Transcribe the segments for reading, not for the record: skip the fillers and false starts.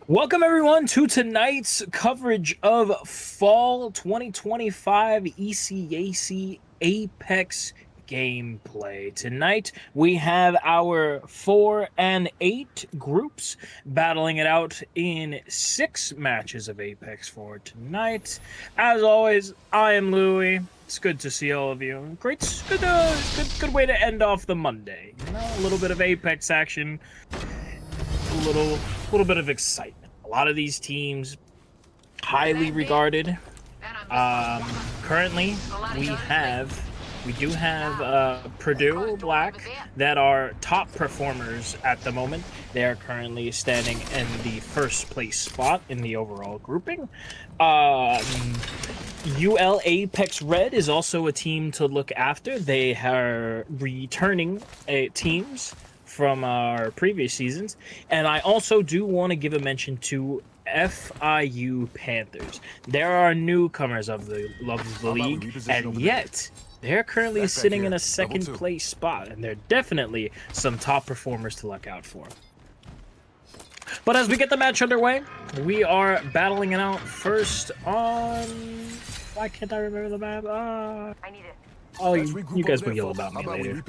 Welcome everyone to tonight's coverage of Fall 2025 ECAC Apex gameplay. Tonight we have our 4 and 8 groups battling it out in 6 matches of Apex for tonight. As always, I am Louie. It's good to see all of you. Great, good way to end off the Monday. You know, a little bit of Apex action, a little bit of excitement. A lot of these teams highly regarded. Currently, we do have Purdue Black that are top performers at the moment. They are currently standing in the first place spot in the overall grouping. UL Apex Red is also a team to look after. They are returning teams from our previous seasons, and I also do want to give a mention to FIU Panthers. There are newcomers of the league, and yet they're currently sitting in a second place spot, and they're definitely some top performers to look out for. But as we get the match underway, we are battling it out first on... Why can't I remember the map? I need it. Oh, you guys will yell about me later.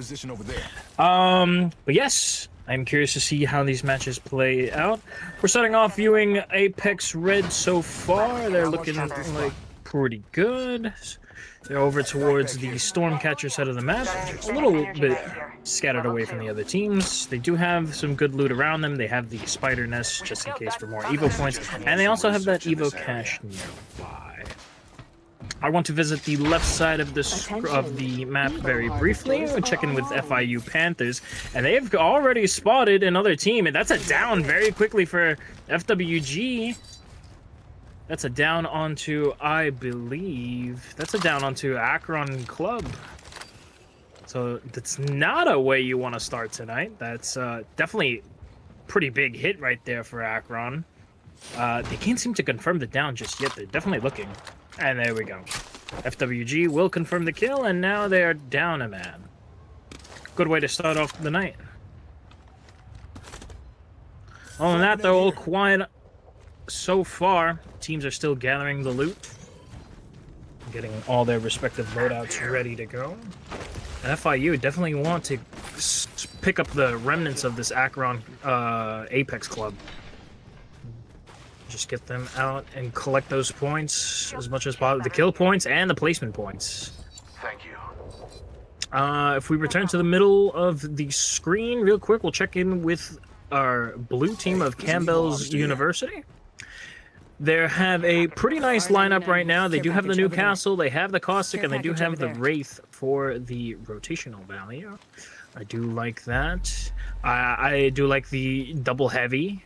But yes, I'm curious to see how these matches play out. We're starting off viewing Apex Red so far. They're looking like pretty good. They're over towards the Stormcatcher side of the map, a little bit scattered away from the other teams. They do have some good loot around them. They have the Spider Nest just in case for more Evo points, and they also have that Evo cache nearby. I want to visit the left side of the map very briefly. We're checking with FIU Panthers, and they've already spotted another team, and that's a down very quickly for FWG. That's a down onto, I believe, that's a down onto Akron Club. So that's not a way you want to start tonight. That's definitely pretty big hit right there for Akron. They can't seem to confirm the down just yet. They're definitely looking. And there we go. FWG will confirm the kill, and now they are down a man. Good way to start off the night. Other than that, they're all quiet so far. Teams are still gathering the loot, getting all their respective loadouts ready to go. And FIU definitely want to pick up the remnants of this Akron Apex Club. Just get them out and collect those points as much as possible. The kill points and the placement points. Thank you. If we return to the middle of the screen real quick, we'll check in with our blue team of Campbell's University. They have a pretty nice lineup right now. They do have the Newcastle, they have the Caustic, and they do have the Wraith for the rotational value. I do like that. I do like the double heavy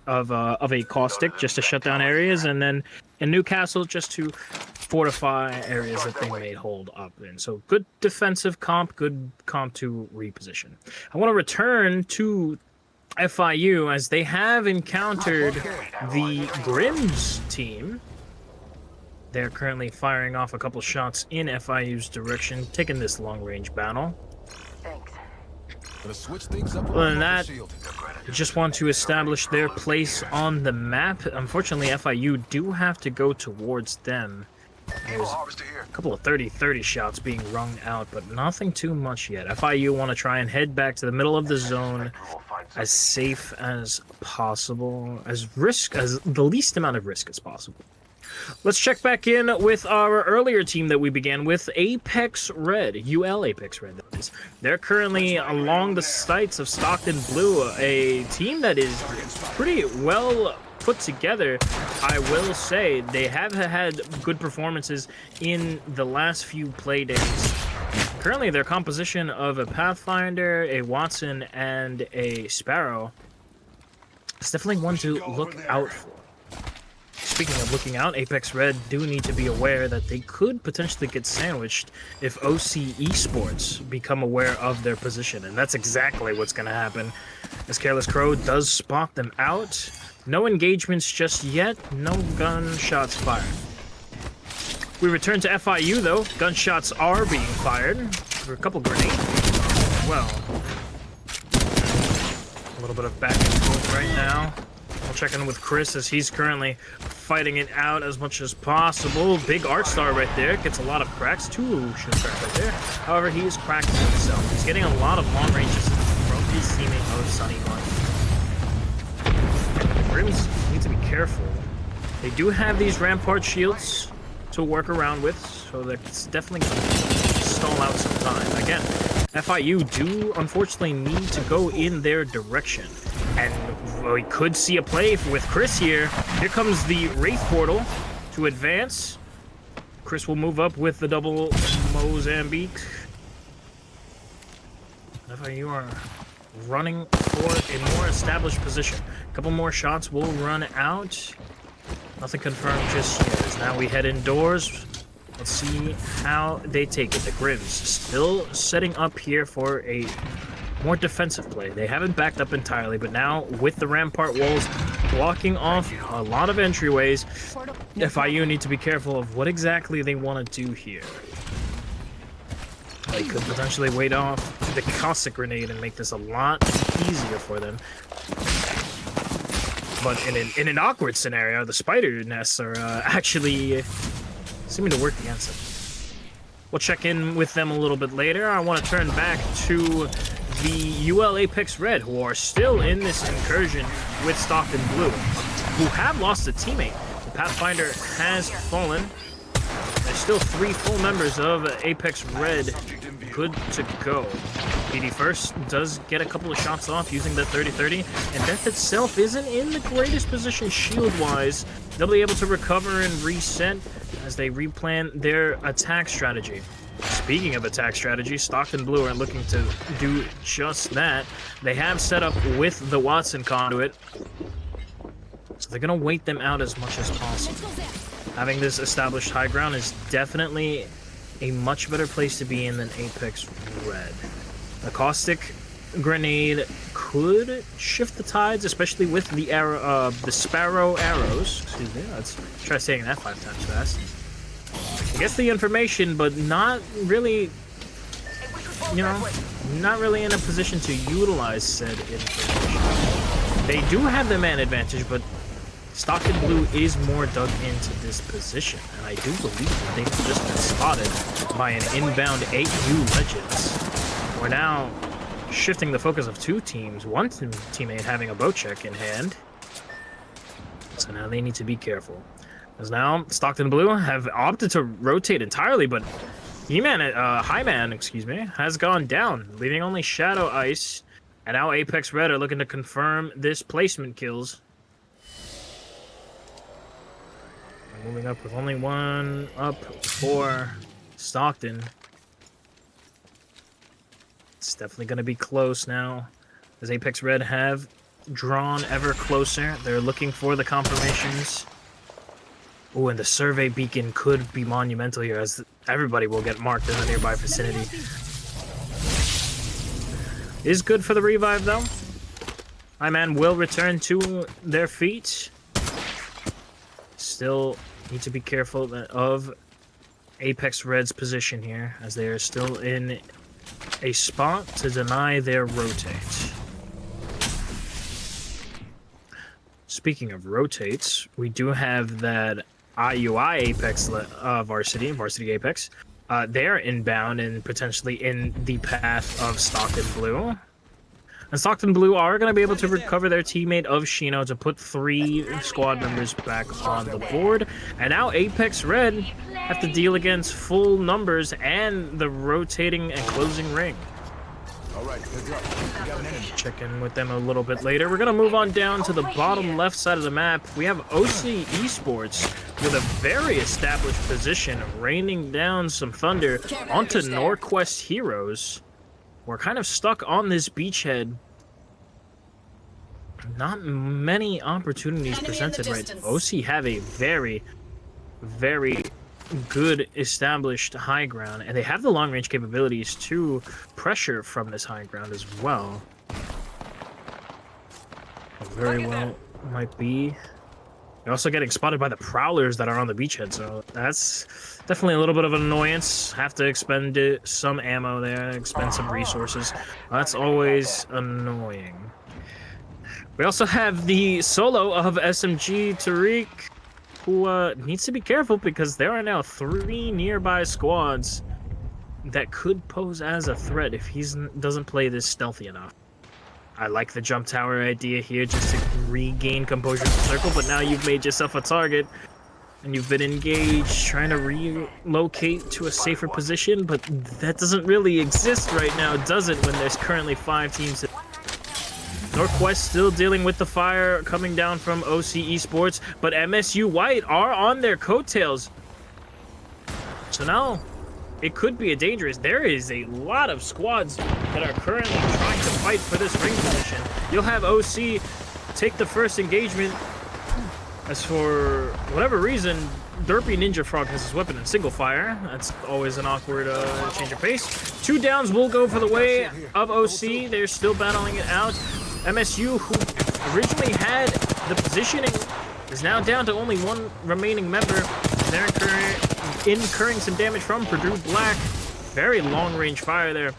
of a Caustic just to shut down areas, and then in Newcastle just to fortify areas that they may hold up in. So good defensive comp, good comp to reposition. I want to return to FIU as they have encountered the Grimm's team. They're currently firing off a couple shots in FIU's direction, taking this long-range battle. Other than that, just want to establish their place on the map. Unfortunately, FIU do have to go towards them. There's a couple of 30-30 shots being rung out, but nothing too much yet. FIU want to try and head back to the middle of the zone as safe as possible, as the least amount of risk as possible. Let's check back in with our earlier team that we began with, Apex Red, UL Apex Red, that is. They're currently along the sights of Stockton Blue, a team that is pretty well put together, I will say. They have had good performances in the last few play days. Currently, their composition of a Pathfinder, a Watson, and a Sparrow is definitely one to look out for. Speaking of looking out, Apex Red do need to be aware that they could potentially get sandwiched if OC Esports become aware of their position, and that's exactly what's going to happen, as Careless Crow does spot them out. No engagements just yet, no gunshots fired. We return to FIU though. Gunshots are being fired for a couple grenades as well. A little bit of back and forth right now. I'll check in with Chris as he's currently fighting it out as much as possible. Big Art Star right there. Gets a lot of cracks. 2 should crack right there. However, he is cracked himself. He's getting a lot of long ranges from his teammate of Sunny One. Grims need to be careful. They do have these Rampart shields to work around with, so that's definitely going to stall out some time. Again, FIU do unfortunately need to go in their direction. And we could see a play with Chris here. Here comes the Wraith Portal to advance. Chris will move up with the double Mozambique. FIU are running for a more established position. A couple more shots will run out. Nothing confirmed just yet. As now we head indoors. Let's see how they take it. The Grims still setting up here for a more defensive play. They haven't backed up entirely, but now with the Rampart walls blocking off a lot of entryways, FIU need to be careful of what exactly they want to do here. They could potentially wait off the Caustic Grenade and make this a lot easier for them. But in an awkward scenario, the Spider Nests are actually seeming to work against them. We'll check in with them a little bit later. I want to turn back to the UL Apex Red, who are still in this incursion with Stockton Blue, who have lost a teammate. The Pathfinder has fallen. There's still 3 full members of Apex Red good to go. PD First does get a couple of shots off using the 30-30, and Death itself isn't in the greatest position shield-wise. They'll be able to recover and reset as they replan their attack strategy. Speaking of attack strategy, Stockton Blue are looking to do just that. They have set up with the Watson conduit, so they're going to wait them out as much as possible. Having this established high ground is definitely a much better place to be in than Apex Red. The Caustic Grenade could shift the tides, especially with the arrow, the Sparrow arrows. Excuse me, let's try saying that 5 times fast. I guess the information, but not really, you know, not really in a position to utilize said information. They do have the man advantage, but Stockton Blue is more dug into this position, and I do believe that they've just been spotted by an inbound AU Legends. We're now shifting the focus of 2 teams, one teammate having a boat check in hand. So now they need to be careful. As now Stockton Blue have opted to rotate entirely, but Highman, excuse me, has gone down, leaving only Shadow Ice, and now Apex Red are looking to confirm this placement kills. Moving up with only 1 up for Stockton. It's definitely going to be close now, as Apex Red have drawn ever closer. They're looking for the confirmations. Oh, and the survey beacon could be monumental here, as everybody will get marked in the nearby vicinity. Is good for the revive, though. Highman will return to their feet. Still need to be careful of Apex Red's position here, as they are still in a spot to deny their rotate. Speaking of rotates, we do have that IUI Apex Varsity Apex. They're inbound and potentially in the path of Stockton Blue. And Stockton Blue are going to be able to recover their teammate of Shino to put 3 squad members back on the board. And now Apex Red have to deal against full numbers and the rotating and closing ring. All right, good luck. We got an enemy. Check in with them a little bit later. We're going to move on down to the bottom left side of the map. We have OC Esports with a very established position, raining down some thunder onto Norquest Heroes. We're kind of stuck on this beachhead. Not many opportunities presented right now. OC have a very, very good established high ground, and they have the long range capabilities to pressure from this high ground as well. Very well might be. They're also getting spotted by the prowlers that are on the beachhead, so that's definitely a little bit of an annoyance. Have to expend some ammo there, expend some resources. That's always annoying. We also have the solo of SMG Tariq, who needs to be careful because there are now 3 nearby squads that could pose as a threat if he doesn't play this stealthy enough. I like the jump tower idea here just to regain composure in the circle, but now you've made yourself a target and you've been engaged trying to relocate to a safer position, but that doesn't really exist right now, does it, when there's currently 5 teams. Northwest still dealing with the fire coming down from OC Esports, but MSU White are on their coattails. So now it could be a dangerous. There is a lot of squads that are currently trying to fight for this ring position. You'll have OC take the first engagement. As for whatever reason, Derpy Ninja Frog has his weapon in single fire. That's always an awkward change of pace. 2 downs will go for the way of OC. They're still battling it out. MSU, who originally had the positioning, is now down to only 1 remaining member. They're incurring some damage from Purdue Black. Very long-range fire there.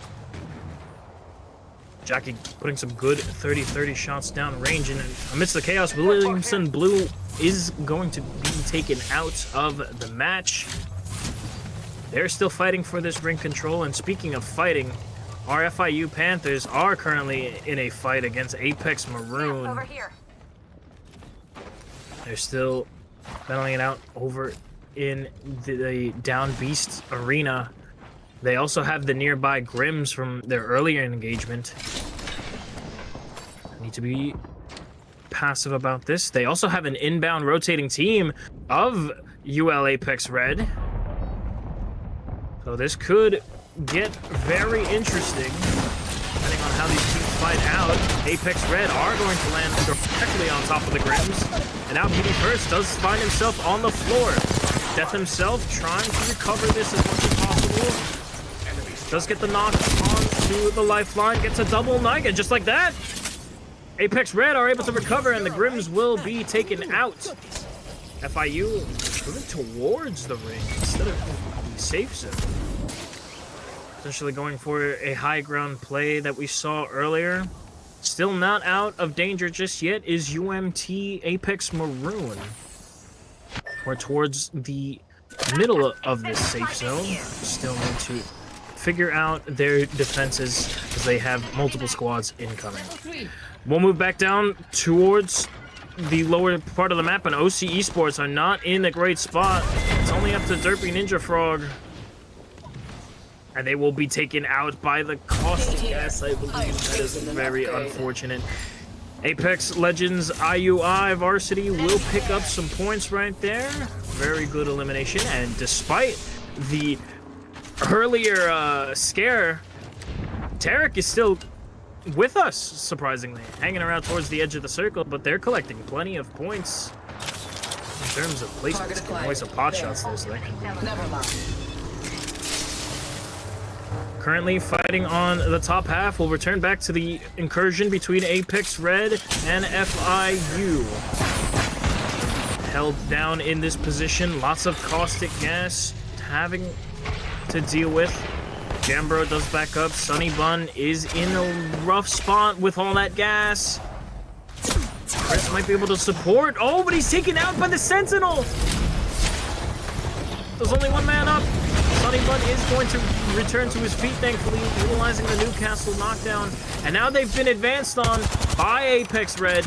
Jackie putting some good 30-30 shots down range, and amidst the chaos, Williamson Blue is going to be taken out of the match. They're still fighting for this ring control, and speaking of fighting, our FIU Panthers are currently in a fight against Apex Maroon. Over here. They're still battling it out over in the Down Beast arena. They also have the nearby Grims from their earlier engagement. Need to be passive about this. They also have an inbound rotating team of UL Apex Red. So this could get very interesting depending on how these teams fight out. Apex Red are going to land directly on top of the Grims. And now PD First does find himself on the floor. Death himself trying to recover this as much as possible. Does get the knock onto the lifeline, gets a double knight, and just like that, Apex Red are able to recover, and the Grims will be taken out. FIU moving towards the ring instead of the safe zone. Essentially going for a high ground play that we saw earlier. Still not out of danger just yet is UMT Apex Maroon. We're towards the middle of this safe zone. Still need to figure out their defenses because they have multiple squads incoming. We'll move back down towards the lower part of the map, and OC Esports are not in a great spot. It's only up to Derpy Ninja Frog. And they will be taken out by the caustic gas, I believe. That is very unfortunate. Apex Legends IUI Varsity will pick up some points right there. Very good elimination, and despite the earlier scare, Tarek is still with us, surprisingly, hanging around towards the edge of the circle, but they're collecting plenty of points in terms of placements. Can always have pot shots there, so that could be. Currently fighting on the top half. We'll return back to the incursion between Apex Red and FIU. Held down in this position, lots of caustic gas having to deal with. Jambro does back up. Sunny Bun is in a rough spot with all that gas. Chris might be able to support. Oh, but he's taken out by the Sentinel. There's only 1 man up. Sunny Bun is going to return to his feet, thankfully, utilizing the Newcastle knockdown. And now they've been advanced on by Apex Red.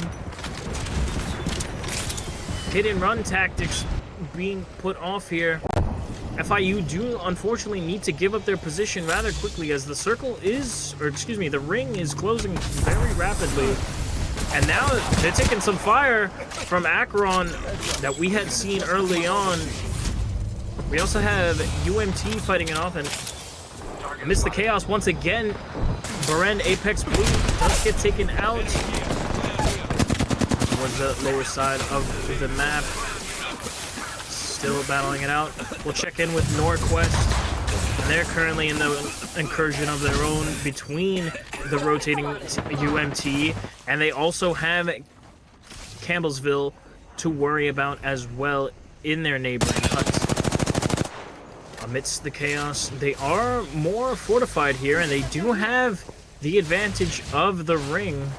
Hit and run tactics being put off here. FIU do unfortunately need to give up their position rather quickly as the circle is, or excuse me, the ring is closing very rapidly. And now they're taking some fire from Akron that we had seen early on. We also have UMT fighting it off, and amidst the chaos once again, Berend Apex Blue does get taken out towards the lower side of the map. Still battling it out. We'll check in with Norquest. And they're currently in the incursion of their own between the rotating UMT, and they also have Campbellsville to worry about as well in their neighboring huts. Amidst the chaos, they are more fortified here, and they do have the advantage of the ring.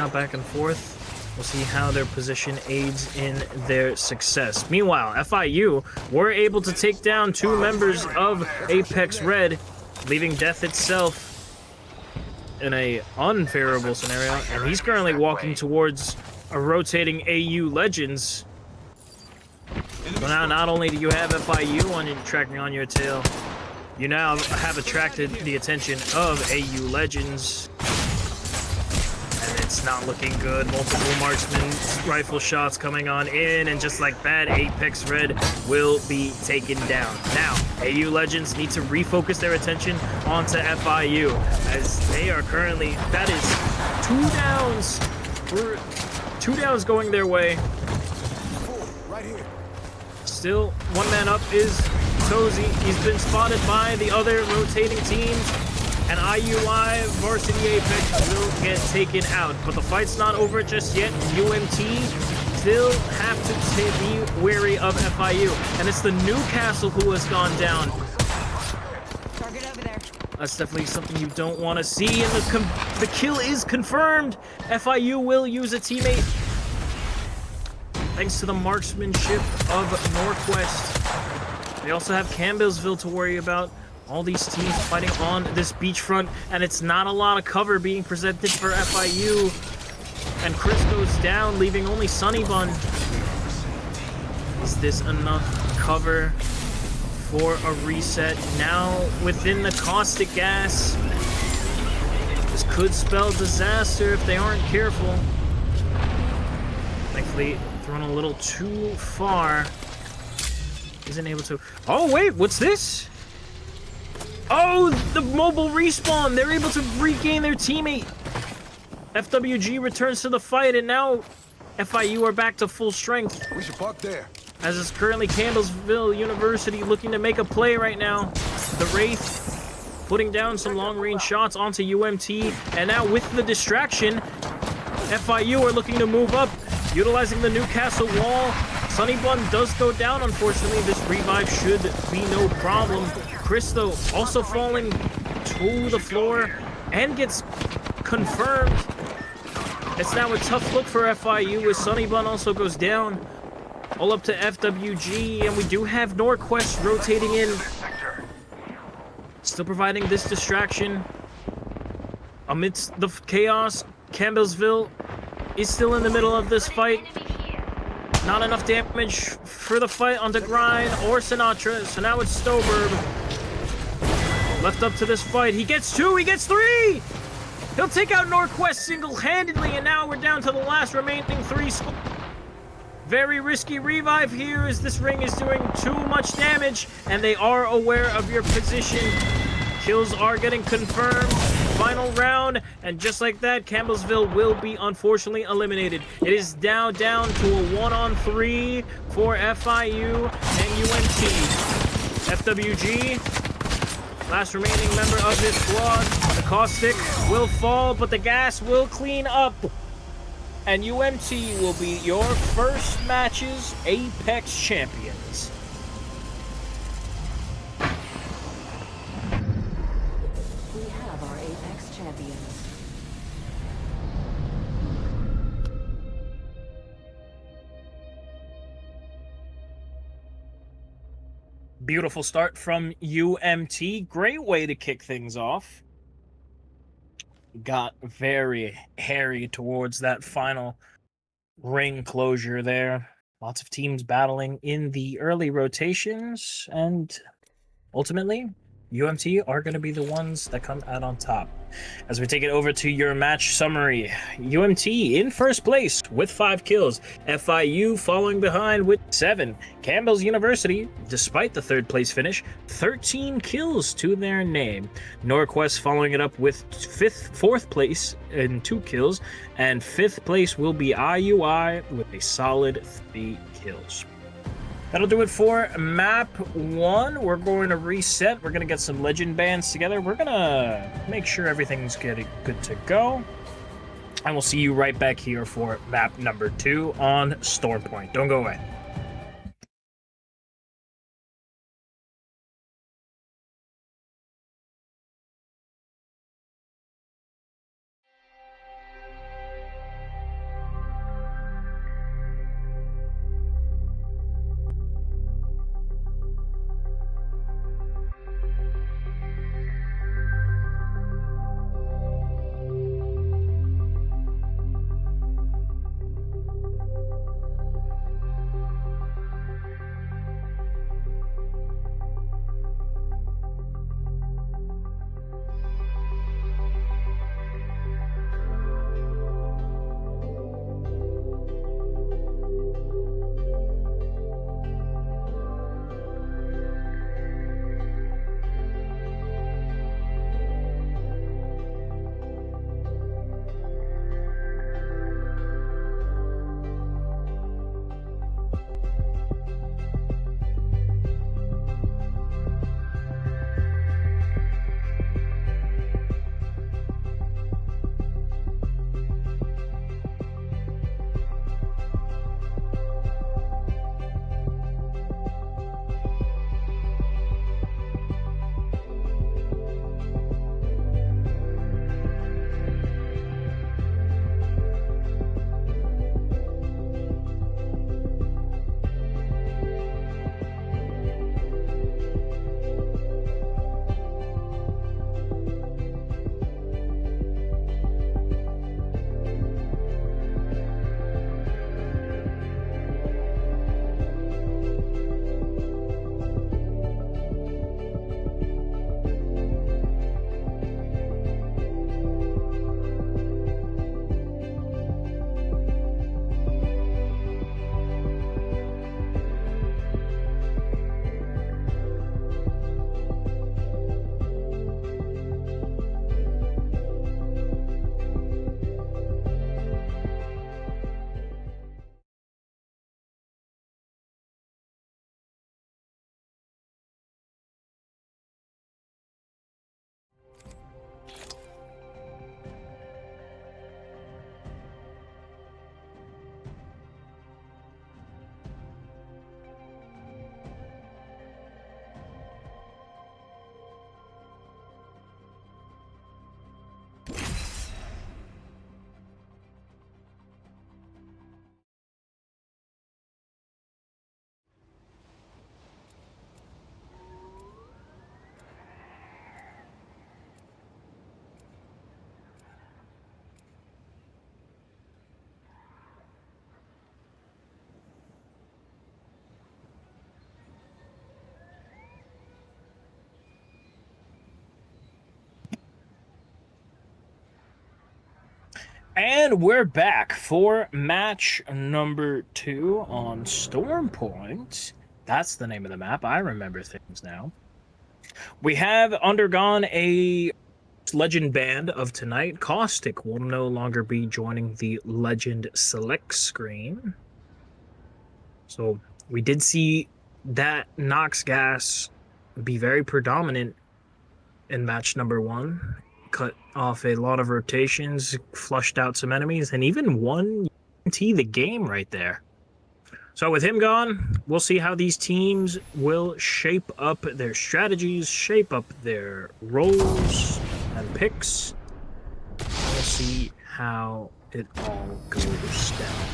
now back and forth. We'll see how their position aids in their success. Meanwhile, FIU were able to take down 2 members of Apex Red, leaving Death itself in a unfavorable scenario, and he's currently walking towards a rotating AU Legends. So now not only do you have FIU on your tracking on your tail, you now have attracted the attention of AU Legends. And it's not looking good. Multiple marksman rifle shots coming on in, and just like that, Apex Red will be taken down. Now, AU Legends need to refocus their attention onto FIU, as they are currently, that is 2 downs. We're 2 downs going their way. Right here. Still, 1 man up is Tozy. He's been spotted by the other rotating teams, and IUI Varsity Apex will get taken out. But the fight's not over just yet. UMT still have to be wary of FIU, and it's the Newcastle who has gone down. Target over there. That's definitely something you don't want to see, and the kill is confirmed. FIU will use a teammate, thanks to the marksmanship of Norquest. They also have Campbellsville to worry about. All these teams fighting on this beachfront, and it's not a lot of cover being presented for FIU. And Chris goes down, leaving only Sunny Bun. Is this enough cover for a reset? Now within the caustic gas, this could spell disaster if they aren't careful. Thankfully, thrown a little too far. Isn't able to. Oh wait, what's this? Oh, the mobile respawn! They're able to regain their teammate. FWG returns to the fight, and now FIU are back to full strength. We should park there. As is currently Campbellsville University looking to make a play right now. The Wraith putting down some long-range shots onto UMT, and now with the distraction, FIU are looking to move up, utilizing the Newcastle wall. Sunny Bun does go down, unfortunately. This revive should be no problem. Chris, though, also falling to the floor and gets confirmed. It's now a tough look for FIU as Sunny Bun also goes down. All up to FWG, and we do have Norquest rotating in. Still providing this distraction. Amidst the chaos, Campbellsville is still in the middle of this fight. Not enough damage for the fight onto Grind or Sinatra, so now it's Stoberg. Left up to this fight. He gets 2, he gets 3! He'll take out Norquest single-handedly, and now we're down to the last remaining 3 squads. Very risky revive here as this ring is doing too much damage, and they are aware of your position. Kills are getting confirmed. Final round, and just like that, Campbellsville will be unfortunately eliminated. It is now down to a 1-on-3 for FIU and UNT. FWG, last remaining member of this squad. The caustic will fall, but the gas will clean up. And UMT will be your first match's Apex champions. We have our Apex champions. Beautiful start from UMT. Great way to kick things off. Got very hairy towards that final ring closure there. Lots of teams battling in the early rotations, and ultimately, UMT are going to be the ones that come out on top. As we take it over to your match summary, UMT in first place with 5 kills, FIU following behind with 7. Campbell's University, despite the 3rd place finish, 13 kills to their name. Norquest following it up with 4th place in 2 kills, and 5th place will be IUI with a solid 3 kills. That'll do it for map 1. We're going to reset. We're going to get some legend bands together. We're going to make sure everything's getting good to go. And we'll see you right back here for map number 2 on Stormpoint. Don't go away. And we're back for match number 2 on Storm Point. That's the name of the map. I remember things now. We have undergone a legend band of tonight. Caustic will no longer be joining the legend select screen. So we did see that Nox gas be very predominant in match number 1. Cut off a lot of rotations, flushed out some enemies, and even won the game right there. So with him gone, we'll see how these teams will shape up their strategies, shape up their roles and picks. We'll see how it all goes down.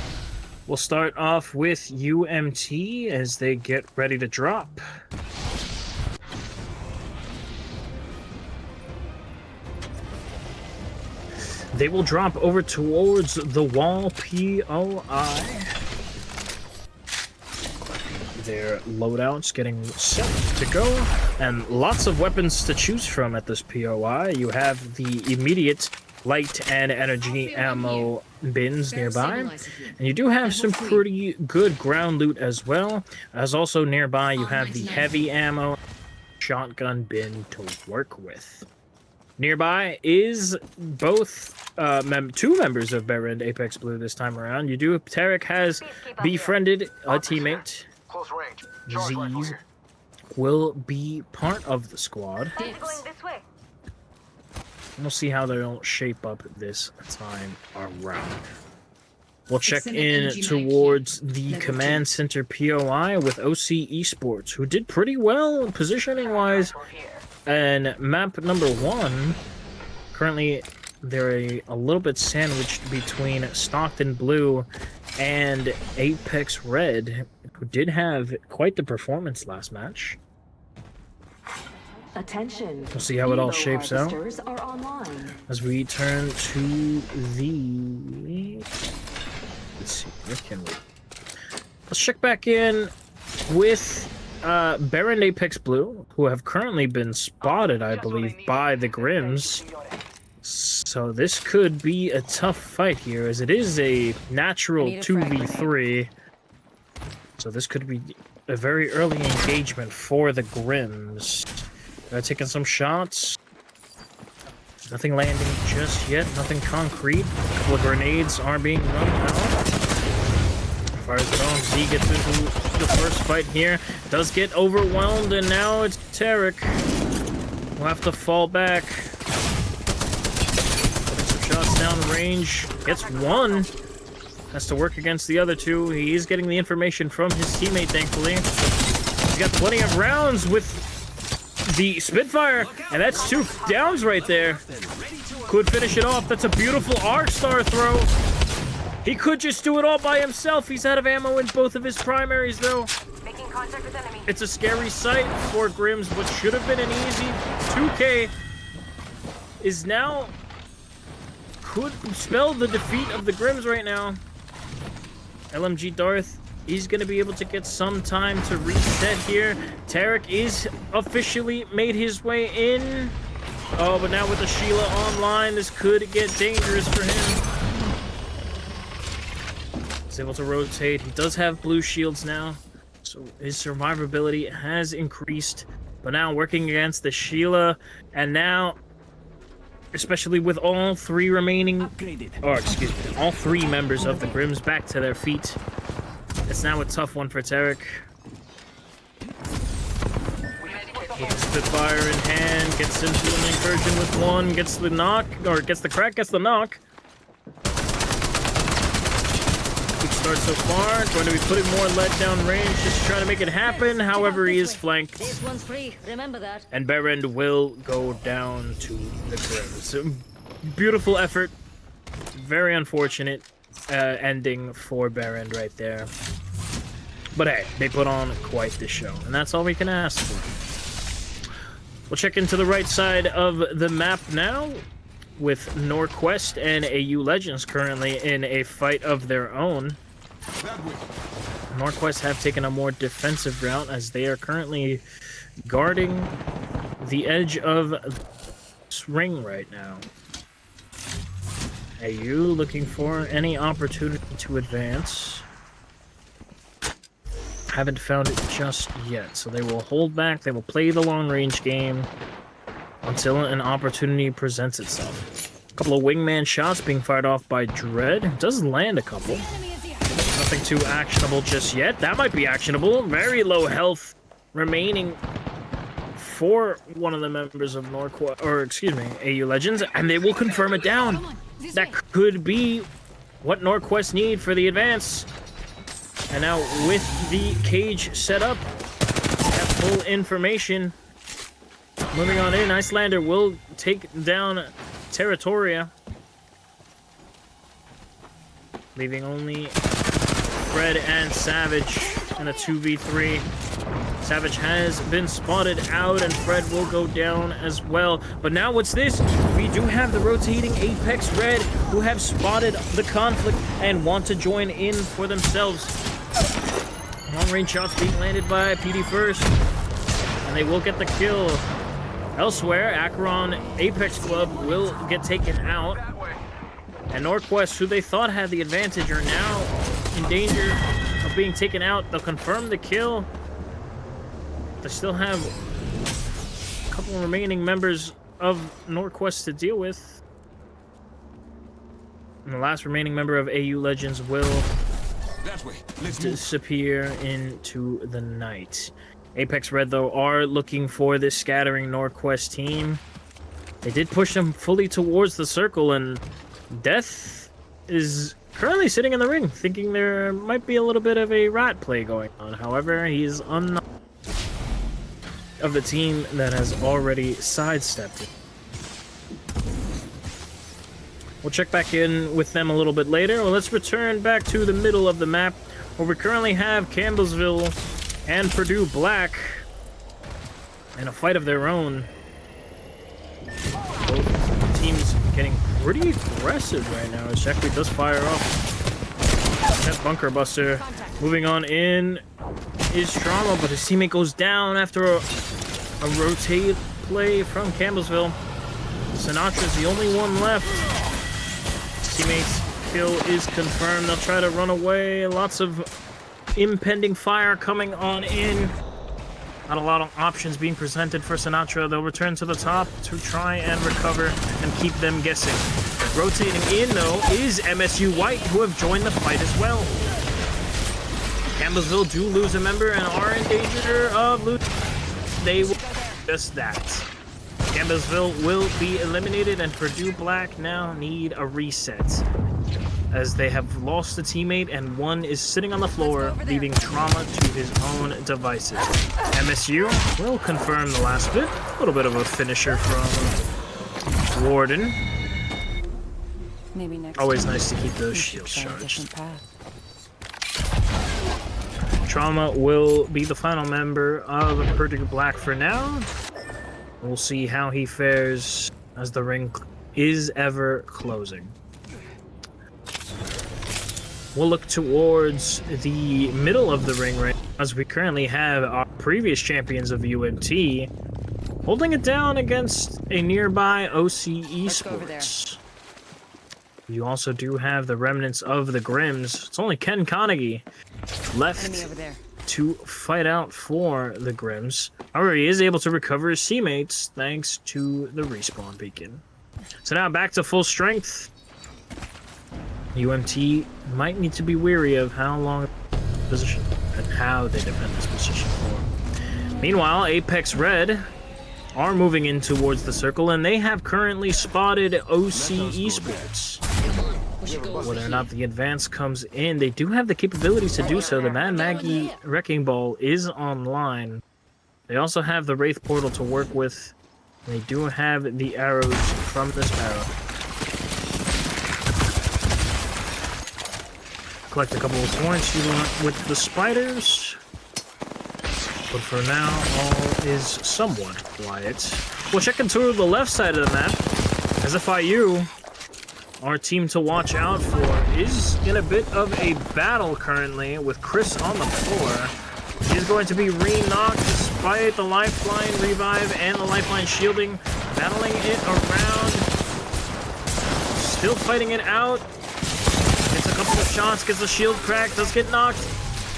We'll start off with UMT as they get ready to drop. They will drop over towards the wall POI. Their loadouts getting set to go, and lots of weapons to choose from at this POI. You have the immediate light and energy ammo bins nearby, and you do have some pretty good ground loot as well. As also nearby, you have the heavy ammo shotgun bin to work with. Nearby is both two members of Berend Apex Blue this time around. You do. Tarek has befriended a teammate. Close range. Z's will be part of the squad. We'll see how they'll shape up this time around. We'll check in towards the command center POI with OC Esports, who did pretty well positioning-wise. And map number 1, currently they're a little bit sandwiched between Stockton Blue and Apex Red, who did have quite the performance last match. Attention. We'll see how it all shapes out Are online. as we turn to the... Let's see, where can we... Let's check back in with Berend Apex Blue, who have currently been spotted, I believe, by the Grims. So this could be a tough fight here, as it is a natural 2v3. So this could be a very early engagement for the Grims. They're taking some shots. Nothing landing just yet, nothing concrete. A couple of grenades are being run out. Fires it on. Z gets into the first fight here. Does get overwhelmed, and now it's Tarek. We'll have to fall back. Putting some shots down range. Gets one. Has to work against the other two. He is getting the information from his teammate, thankfully. He's got plenty of rounds with the Spitfire, and that's 2 downs right there. Could finish it off. That's a beautiful arc star throw. He could just do it all by himself. He's out of ammo in both of his primaries, though. Making contact with enemy. It's a scary sight for Grims. What should have been an easy 2K is now... could spell the defeat of the Grims right now. LMG Darth, he's going to be able to get some time to reset here. Tarek is officially made his way in. Oh, but now with the Sheila online, this could get dangerous for him. He's able to rotate. He does have blue shields now, so his survivability has increased. But now working against the Sheila, and now, especially with all 3 remaining, all 3 members of the Grims back to their feet, it's now a tough one for Tarek. With the Spitfire in hand, gets into an incursion with 1, gets the knock, or gets the crack, gets the knock. Good start so far, going to be putting more lead down range, just trying to make it happen. However, he is flanked. This one's free. Remember that. And Berend will go down to the Grims. So, beautiful effort. Very unfortunate ending for Berend right there. But hey, they put on quite the show, and that's all we can ask for. We'll check into the right side of the map now, with Norquest and AU Legends currently in a fight of their own. Norquest have taken a more defensive route, as they are currently guarding the edge of this ring right now. AU looking for any opportunity to advance. Haven't found it just yet, so they will hold back. They will play the long-range game until an opportunity presents itself. A couple of wingman shots being fired off by Dread. Does land a couple. Nothing too actionable just yet. That might be actionable. Very low health remaining for one of the members of AU Legends, and they will confirm it down. That could be what Norquest need for the advance. And now with the cage set up, have full information. Moving on in, Icelander will take down Territoria, leaving only Fred and Savage in a 2v3. Savage has been spotted out, and Fred will go down as well. But now what's this? We do have the rotating Apex Red, who have spotted the conflict and want to join in for themselves. Long-range shots being landed by PD first, and they will get the kill. Elsewhere, Acheron Apex Club will get taken out, and Norquest, who they thought had the advantage, are now in danger of being taken out. They'll confirm the kill. They still have a couple remaining members of Norquest to deal with. And the last remaining member of AU Legends will disappear into the night. Apex Red, though, are looking for this scattering Norquest team. They did push them fully towards the circle, and Death is currently sitting in the ring, thinking there might be a little bit of a rat play going on. However, he's unknown of the team that has already sidestepped it. We'll check back in with them a little bit later. Well, let's return back to the middle of the map, where we currently have Campbellsville and Purdue Black in a fight of their own. Both teams getting pretty aggressive right now as Jackley does fire off that bunker buster. Moving on in is Trauma, but his teammate goes down after a rotate play from Campbellsville. Sinatra's the only one left. Teammate's kill is confirmed. They'll try to run away. Lots of impending fire coming on in. Not a lot of options being presented for Sinatra. They'll return to the top to try and recover and keep them guessing. Rotating in, though, is MSU White, who have joined the fight as well. Campbellsville do lose a member and are in danger of losing. They will just that. Campbellsville will be eliminated, and Purdue Black now need a reset, as they have lost a teammate and one is sitting on the floor, leaving Trauma to his own devices. MSU will confirm the last bit. A little bit of a finisher from Warden. Maybe next Always time nice to keep those we should shields try a charged. different path. Trauma will be the final member of Purdue Black for now. We'll see how he fares as the ring is ever closing. We'll look towards the middle of the ring right now, as we currently have our previous champions of UMT holding it down against a nearby OC Esports. You also do have the remnants of the Grims. It's only Ken Carnegie left to fight out for the Grims. However, he is able to recover his teammates thanks to the respawn beacon. So now back to full strength. UMT might need to be wary of how long position and how they defend this position for. Meanwhile, Apex Red are moving in towards the circle, and they have currently spotted OC Esports. Whether or not the advance comes in, they do have the capabilities to do so. The Mad Maggie Wrecking Ball is online. They also have the Wraith Portal to work with. They do have the arrows from the Sparrow. Collect a couple of points with the spiders. But for now, all is somewhat quiet. We'll check into the left side of the map, as FIU, our team to watch out for, is in a bit of a battle currently with Chris on the floor. He's going to be re-knocked despite the lifeline revive and the lifeline shielding, battling it around. still fighting it out. Gets a couple of shots, gets the shield crack, does get knocked.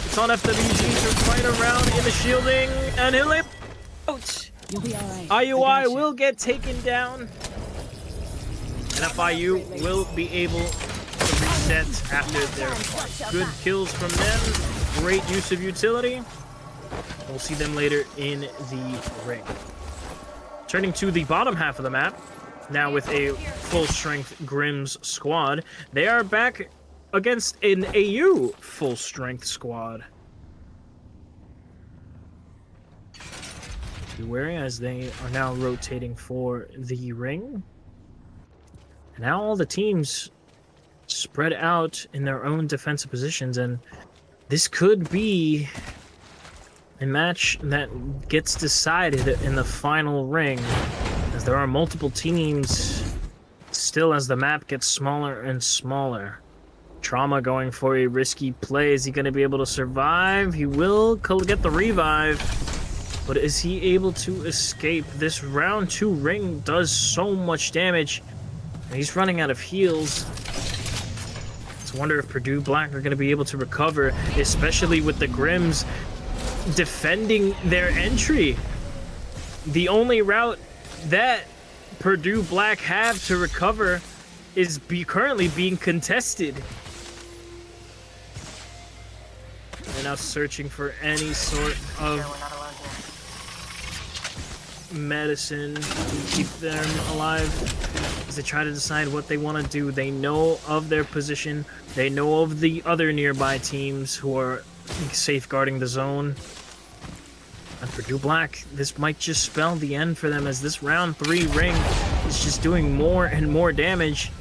It's on FWG to fight around in the shielding, and he'll out. You'll be alright. IUI will get taken down, and FIU will be able to reset after their good kills from them. Great use of utility. We'll see them later in the ring. Turning to the bottom half of the map, now with a full-strength Grimm's squad, they are back against an AU full-strength squad. Be wary as they are now rotating for the ring. And now all the teams spread out in their own defensive positions, and this could be a match that gets decided in the final ring, as there are multiple teams still as the map gets smaller and smaller. Trauma going for a risky play. Is he going to be able to survive? He will get the revive, but is he able to escape? This round 2 ring does so much damage, and he's running out of heals. Let's wonder if Purdue Black are going to be able to recover, especially with the Grimms defending their entry. The only route that Purdue Black have to recover is currently being contested. They're now searching for any sort of medicine to keep them alive as they try to decide what they want to do. They know of their position. They know of the other nearby teams who are safeguarding the zone. And Purdue Black, this might just spell the end for them, as this round 3 ring is just doing more and more damage,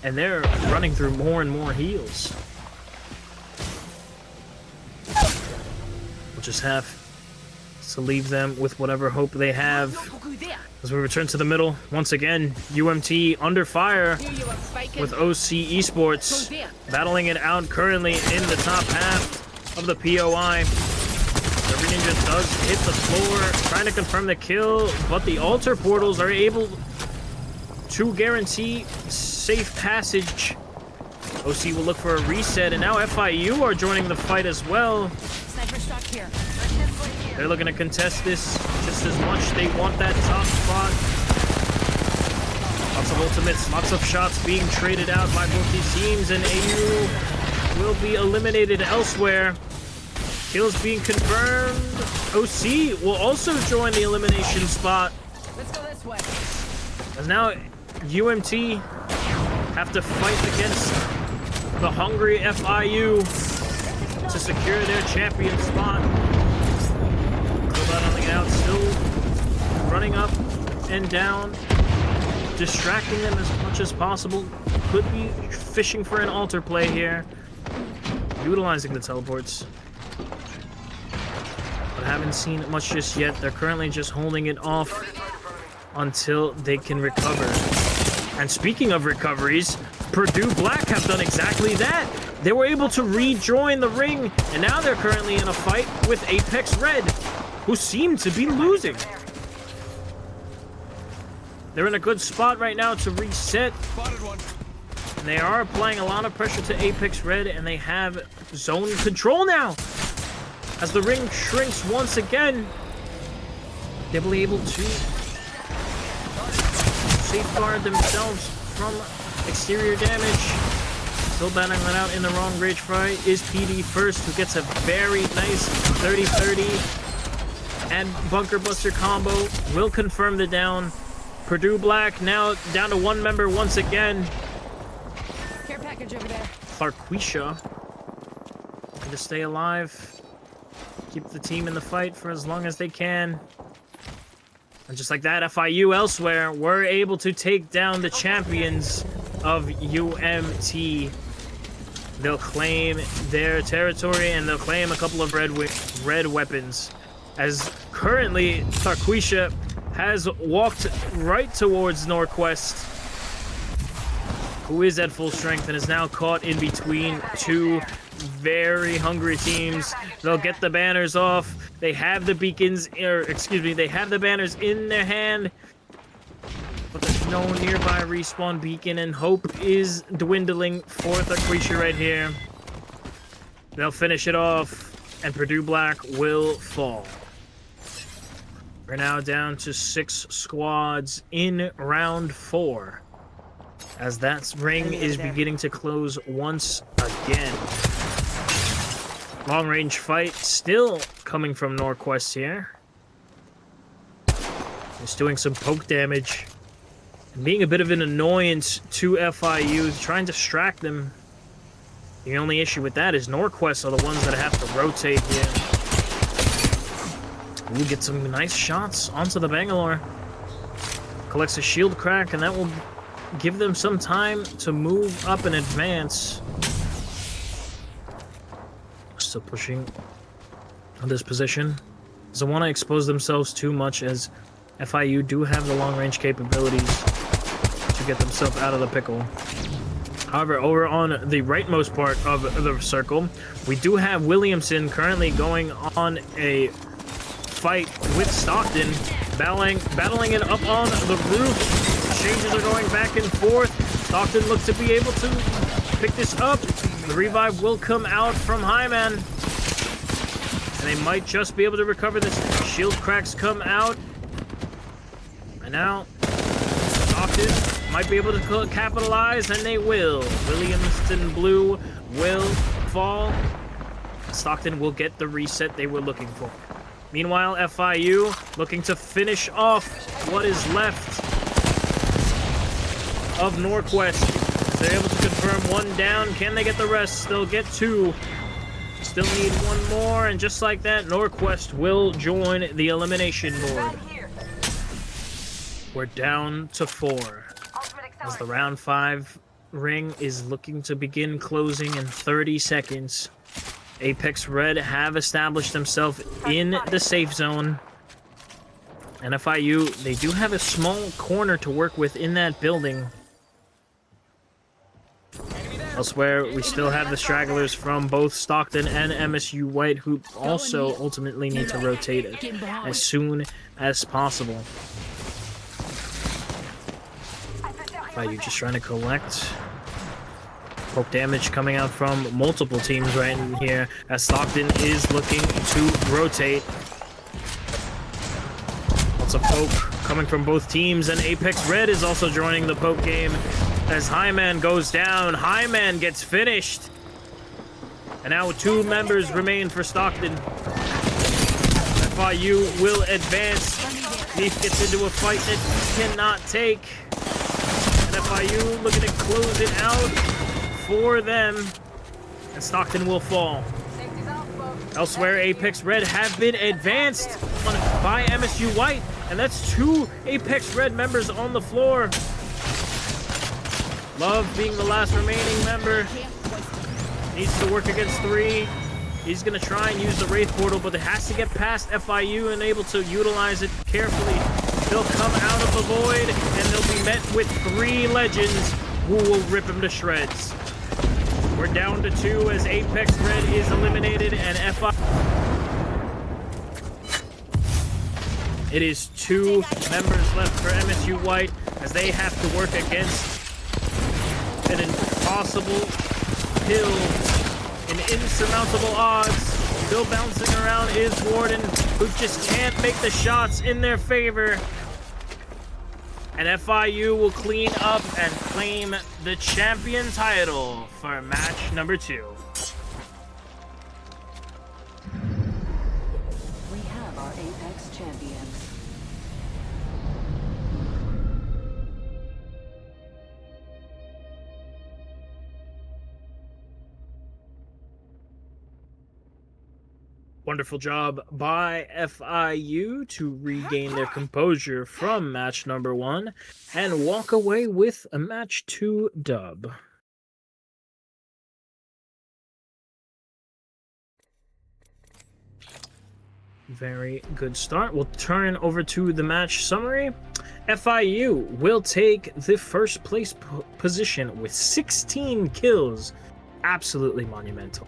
and they're running through more and more heals. We'll just have to leave them with whatever hope they have. As we return to the middle, once again, UMT under fire with OC Esports battling it out currently in the top half of the POI. The Ninja does hit the floor, trying to confirm the kill, but the altar portals are able to guarantee safe passage. OC will look for a reset, and now FIU are joining the fight as well. Sniper stock here. They're looking to contest this just as much. They want that top spot. Lots of ultimates, lots of shots being traded out by both these teams, and AU will be eliminated elsewhere. Kills being confirmed. OC will also join the elimination spot. Let's go this way. As now UMT have to fight against the hungry FIU to secure their champion spot. Battling out, still running up and down, distracting them as much as possible. Could be fishing for an altar play here, utilizing the teleports. But haven't seen much just yet. They're currently just holding it off until they can recover. And speaking of recoveries, Purdue Black have done exactly that. They were able to rejoin the ring, and now they're currently in a fight with Apex Red, who seem to be losing. They're in a good spot right now to reset. And they are applying a lot of pressure to Apex Red, and they have zone control now. As the ring shrinks once again, they'll be able to safeguard themselves from exterior damage. Still battling that out in the wrong rage fight is PD First, who gets a very nice 30-30 and Bunker Buster combo. Will confirm the down. Purdue Black now down to 1 member once again. Care package over there. Clarquisha looking to stay alive, keep the team in the fight for as long as they can. And just like that, FIU elsewhere were able to take down the champions of UMT. They'll claim their territory, and they'll claim a couple of red weapons. As currently, Clarquisha has walked right towards Norquest, who is at full strength and is now caught in between 2 very hungry teams. They'll get the banners off. They have the beacons, or excuse me, they have the banners in their hand, but they're no nearby respawn beacon, and hope is dwindling for the creature right here. They'll finish it off, and Purdue Black will fall. We're now down to 6 squads in round 4, as that ring is beginning to close once again. Long-range fight still coming from Norquest here. Just doing some poke damage. And being a bit of an annoyance to FIU, trying to distract them. The only issue with that is Norquest are the ones that have to rotate here. Ooh, get some nice shots onto the Bangalore. Collects a shield crack, and that will give them some time to move up and advance. Still pushing on this position. Doesn't want to expose themselves too much, as FIU do have the long-range capabilities to get themselves out of the pickle. However, over on the rightmost part of the circle, we do have Williamson currently going on a fight with Stockton, battling it up on the roof. Changes are going back and forth. Stockton looks to be able to pick this up. The revive will come out from Hyman, and they might just be able to recover this. Shield cracks come out, and now Stockton might be able to capitalize, and they will. Williamson Blue will fall. Stockton will get the reset they were looking for. Meanwhile, FIU looking to finish off what is left of Norquest. They're able to confirm 1 down. Can they get the rest? They'll get 2. Still need 1 more, and just like that, Norquest will join the elimination board. We're down to 4. As the round 5 ring is looking to begin closing in 30 seconds. Apex Red have established themselves in the safe zone. And FIU, they do have a small corner to work with in that building. Elsewhere, we still have the stragglers from both Stockton and MSU White, who also ultimately need to rotate it as soon as possible. FIU just trying to collect. Poke damage coming out from multiple teams right in here, as Stockton is looking to rotate. Lots of poke coming from both teams, and Apex Red is also joining the poke game. As Hyman goes down, Hyman gets finished. And now 2 members remain for Stockton. FIU will advance. Neef gets into a fight that he cannot take. And FIU looking to close it out for them. And Stockton will fall. Elsewhere, Apex Red have been advanced by MSU White. And that's 2 Apex Red members on the floor. Love being the last remaining member. Needs to work against 3. He's going to try and use the Wraith Portal, but it has to get past FIU and able to utilize it carefully. They'll come out of the void, and they'll be met with 3 legends who will rip him to shreds. We're down to 2 as Apex Red is eliminated, and It is 2 members left for MSU White, as they have to work against an impossible hill, an insurmountable odds. Still bouncing around is Warden, who just can't make the shots in their favor. And FIU will clean up and claim the champion title for match number 2. We have our Apex champion. Wonderful job by FIU to regain their composure from match number 1 and walk away with a match 2 dub. Very good start. We'll turn over to the match summary. FIU will take the first place position with 16 kills. Absolutely monumental.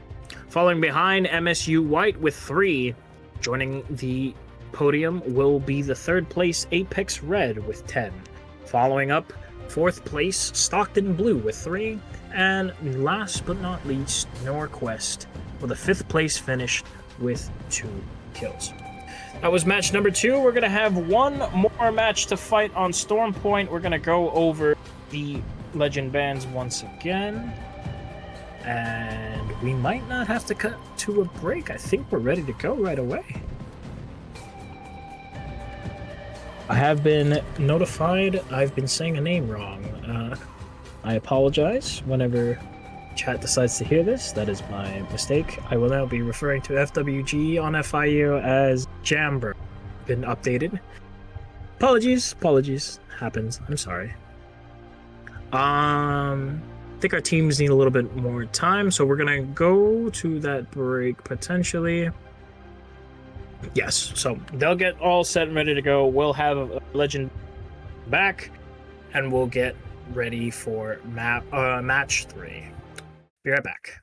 Following behind, MSU White with 3. Joining the podium will be the 3rd place Apex Red with 10. Following up, 4th place, Stockton Blue with 3, and last but not least, Norquest with a 5th place finish with 2 kills. That was match number 2. We're going to have one more match to fight on Storm Point. We're going to go over the Legend bands once again. And we might not have to cut to a break. I think we're ready to go right away. I have been notified I've been saying a name wrong. I apologize whenever chat decides to hear this. That is my mistake. I will now be referring to FWG on FIU as Jamber. Been updated. Apologies. Happens. I'm sorry. I think our teams need a little bit more time, so we're gonna go to that break potentially. Yes, so they'll get all set and ready to go. We'll have a Legend back, and we'll get ready for match 3. Be right back.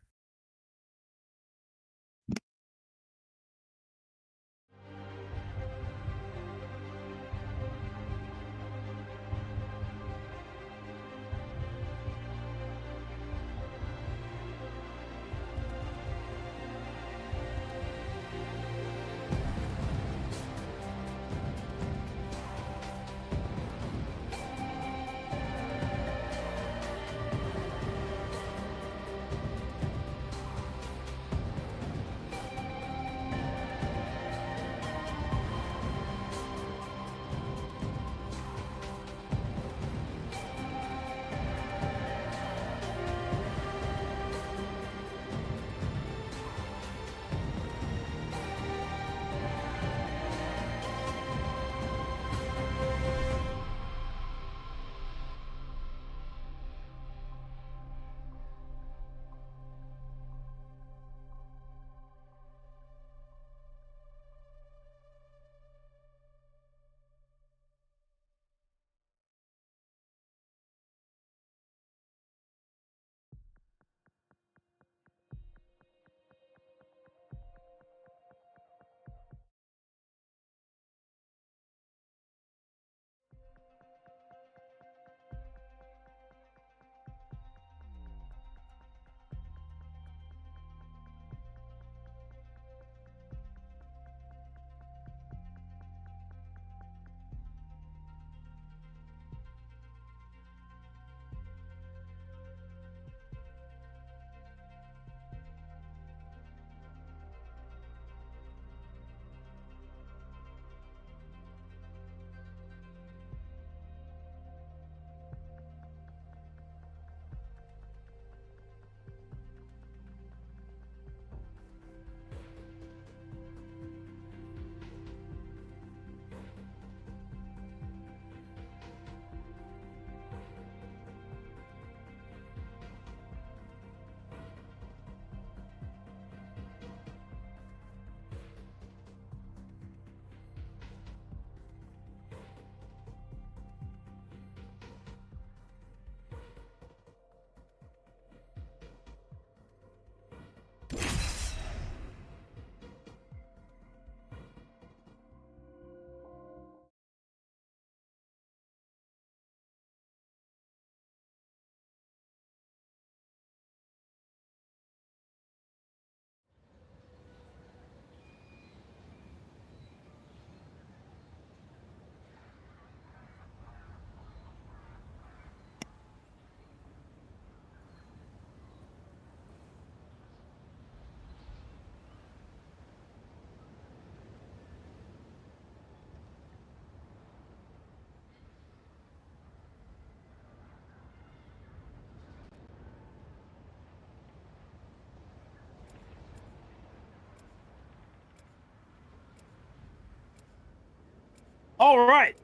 All right,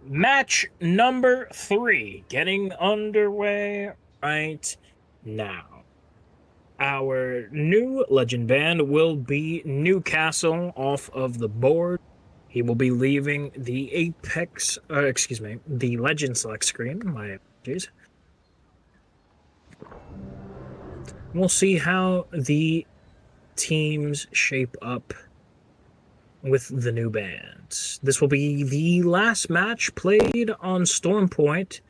match number 3 getting underway right now. Our new Legend band will be Newcastle off of the board. He will be leaving the the Legend select screen. My apologies. We'll see how the teams shape up with the new band. This will be the last match played on Storm Point,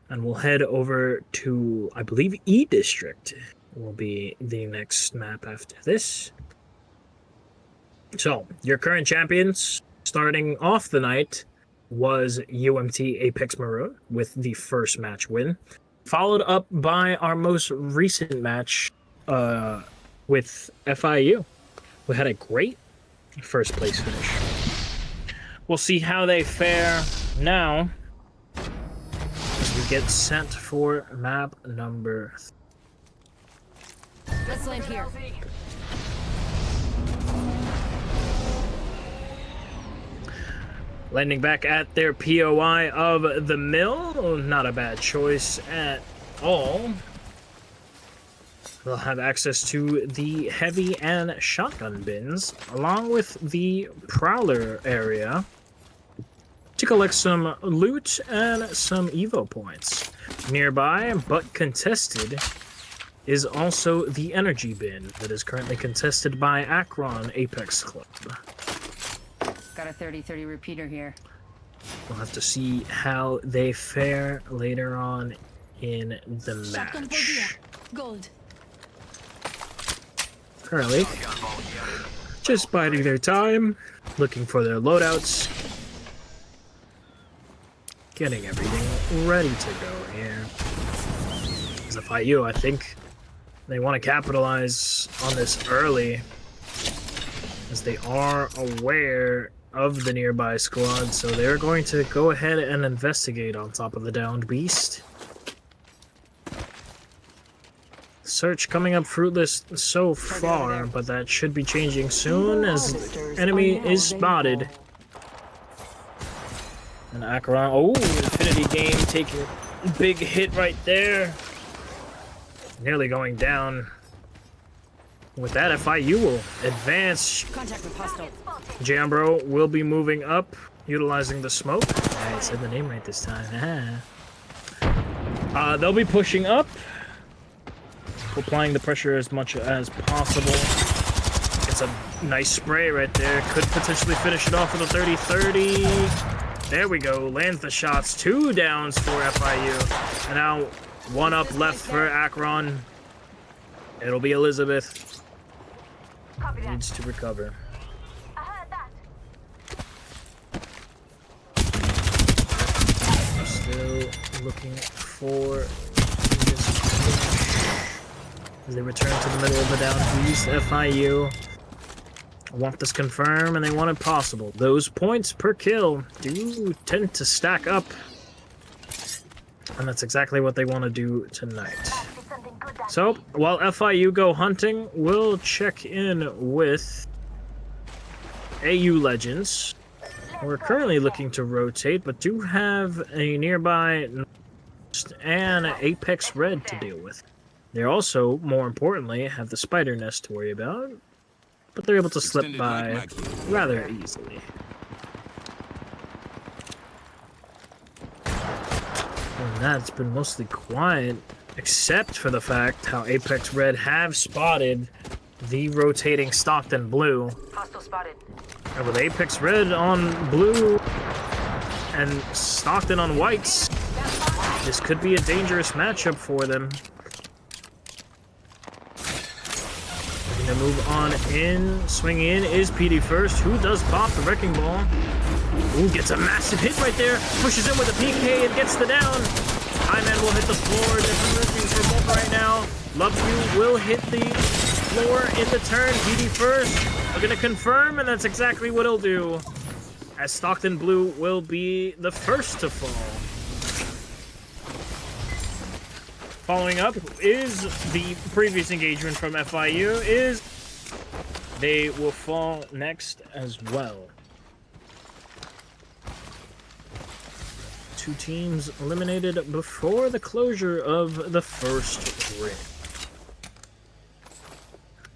and we'll head over to, I believe, E District will be the next map after this. So, your current champions, starting off the night, was UMT Apex Maroon with the first match win, followed up by our most recent match with FIU. We had a great first place finish. We'll see how they fare now as we get sent for map number 3. Let's land here. Landing back at their POI of the mill, not a bad choice at all. They'll have access to the heavy and shotgun bins, along with the prowler area, to collect some loot and some Evo points. Nearby, but contested, is also the energy bin that is currently contested by Akron Apex Club. Got a 30-30 repeater here. We'll have to see how they fare later on in the match. Gold. Currently, just biding their time, looking for their loadouts, getting everything ready to go here. As a FIU, I think they want to capitalize on this early, as they are aware of the nearby squad, so they're going to go ahead and investigate on top of the downed beast. Search coming up fruitless so far, but that should be changing soon as the enemy is spotted. And Akron, oh, Infinity Game taking a big hit right there. Nearly going down. With that, FIU will advance. Contact with hostile. Jambro will be moving up, utilizing the smoke. I said the name right this time. They'll be pushing up, applying the pressure as much as possible. It's a nice spray right there. Could potentially finish it off with a 30-30. There we go. Lands the shots. 2 downs for FIU. And now 1 up left for Akron. It'll be Elizabeth. Needs to recover. Still looking for this finish as they return to the middle of the down east. FIU want this confirmed, and they want it possible. Those points per kill do tend to stack up, and that's exactly what they want to do tonight. So, while FIU go hunting, we'll check in with AU Legends. We're currently looking to rotate, but do have a nearby and Apex Red to deal with. They also, more importantly, have the spider nest to worry about, but they're able to slip by rather easily. And that's been mostly quiet, except for the fact how Apex Red have spotted the rotating Stockton Blue. Hostile spotted. And with Apex Red on blue and Stockton on whites, this could be a dangerous matchup for them. Looking to move on in. Swinging in is PD first, who does pop the Wrecking Ball. Ooh, gets a massive hit right there. Pushes in with a PK and gets the down. Highman will hit the floor. They're looking for both right now. Love You will hit the floor in the turn. PD first. We're going to confirm, and that's exactly what he'll do. As Stockton Blue will be the first to fall. Following up is the previous engagement from FIU. Is they will fall next as well. 2 teams eliminated before the closure of the first ring.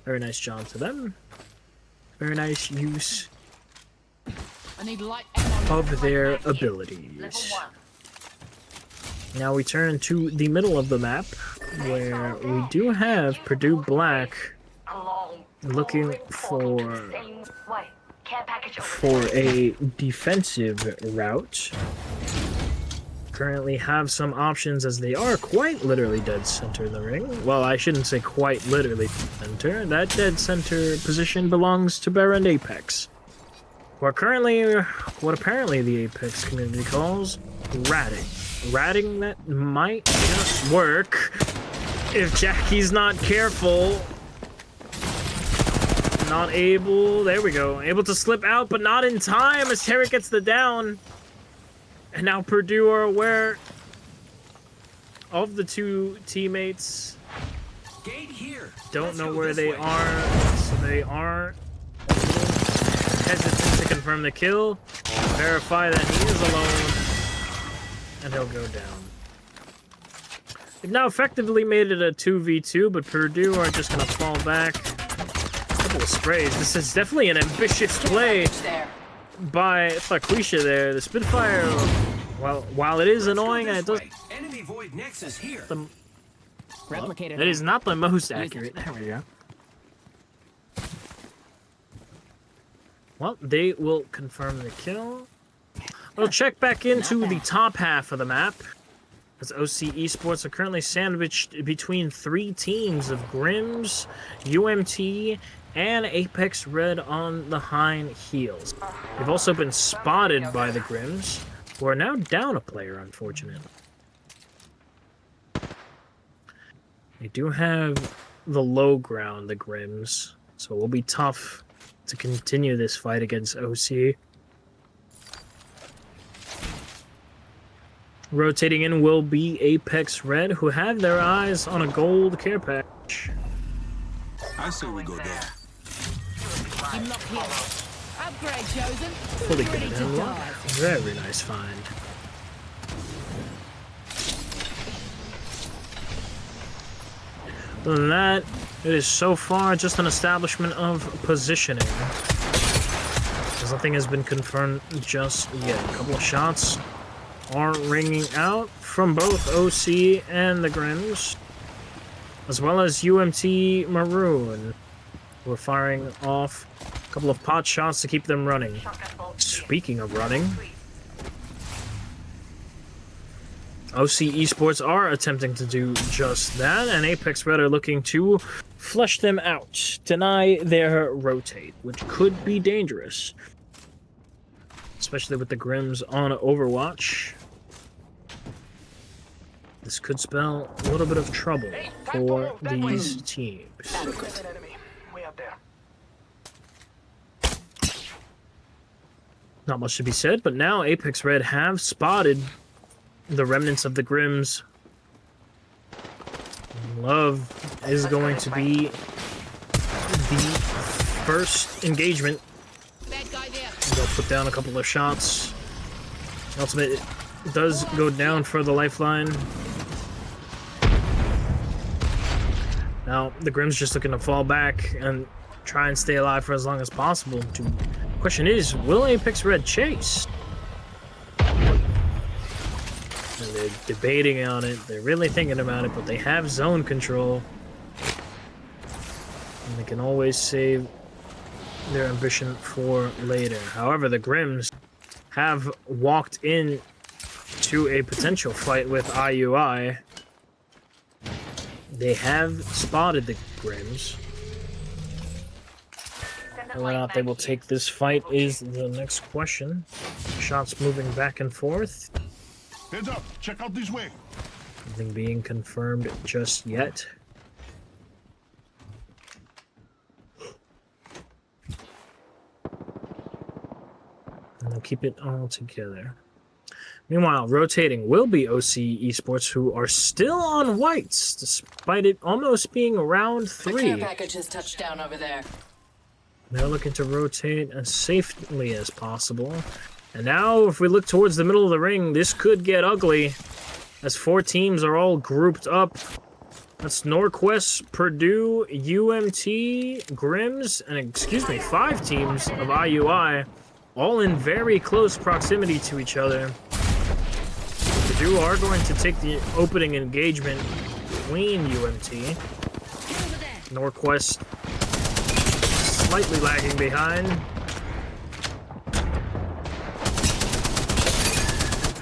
Very nice job to them. Very nice use I need light of their abilities. Now we turn to the middle of the map, where we do have Purdue Black looking for for a defensive route. Currently have some options as they are quite literally dead center in the ring. Well, I shouldn't say quite literally center. That dead center position belongs to Bear and Apex, who are currently what apparently the Apex community calls ratting. Ratting that might just work if Jackie's not careful. Not able, there we go, able to slip out, but not in time as Tarek gets the down. And now Purdue are aware of the two teammates. Gate here. Don't know where they are, so they are hesitant to confirm the kill, verify that he is alone, and he'll go down. They've now effectively made it a 2v2, but Purdue are just going to fall back. Couple of sprays. This is definitely an ambitious play by Flaquisha there. The Spitfire, while it is annoying, and it does. Enemy void nexus here. It is not the most accurate. There we go. Well, they will confirm the kill. We'll check back into the top half of the map, as OC Esports are currently sandwiched between three teams of Grims, UMT, and Apex Red on the hind heels. They've also been spotted by the Grims, who are now down a player, unfortunately. They do have the low ground, the Grims, so it will be tough to continue this fight against OC. Rotating in will be Apex Red, who have their eyes on a gold care package. I say we go there. Upgrade chosen. Fully good at him. Very nice find. Other than that, it is so far just an establishment of positioning, because nothing has been confirmed just yet. A couple of shots are ringing out from both OC and the Grims, as well as UMT Maroon. We're firing off a couple of pot shots to keep them running. Speaking of running, OC Esports are attempting to do just that, and Apex Red are looking to flush them out, deny their rotate, which could be dangerous, especially with the Grims on Overwatch. This could spell a little bit of trouble for these teams. Not much to be said, but now Apex Red have spotted the remnants of the Grims. Love is going to be the first engagement. They'll put down a couple of shots. Ultimate does go down for the lifeline. Now, the Grims just looking to fall back and try and stay alive for as long as possible. The question is, will Apex Red chase? And they're debating on it, they're really thinking about it, but they have zone control. And they can always save their ambition for later. However, the Grims have walked in to a potential fight with IUI. They have spotted the Grims. Whether or not they will take this fight is the next question. Shots moving back and forth. Heads up, check out this way. Nothing being confirmed just yet. And they'll keep it all together. Meanwhile, rotating will be OC Esports, who are still on whites, despite it almost being round 3. The care package has touched down over there. They're looking to rotate as safely as possible. And now, if we look towards the middle of the ring, this could get ugly, as 4 teams are all grouped up. That's Norquest, Purdue, UMT, Grims, and 5 teams of IUI, all in very close proximity to each other. Purdue are going to take the opening engagement between UMT. Norquest slightly lagging behind.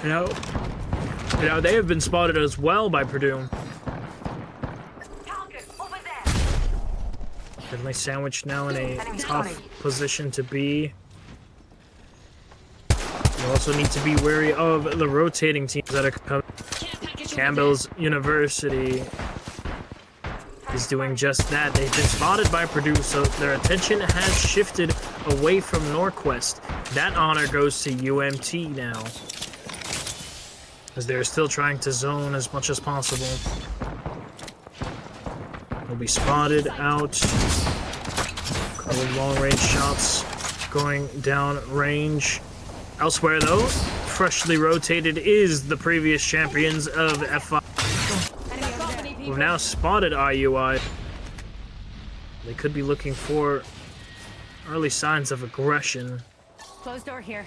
You know, they have been spotted as well by Purdue. Definitely sandwiched now in a tough position to be. You also need to be wary of the rotating teams that are coming. Campbell's University is doing just that. They've been spotted by Purdue, so their attention has shifted away from Norquest. That honor goes to UMT now, as they're still trying to zone as much as possible. They'll be spotted out. A couple of long-range shots going down range. Elsewhere, though, freshly rotated is the previous champions of F5. We've now spotted IUI. They could be looking for early signs of aggression. Closed door here.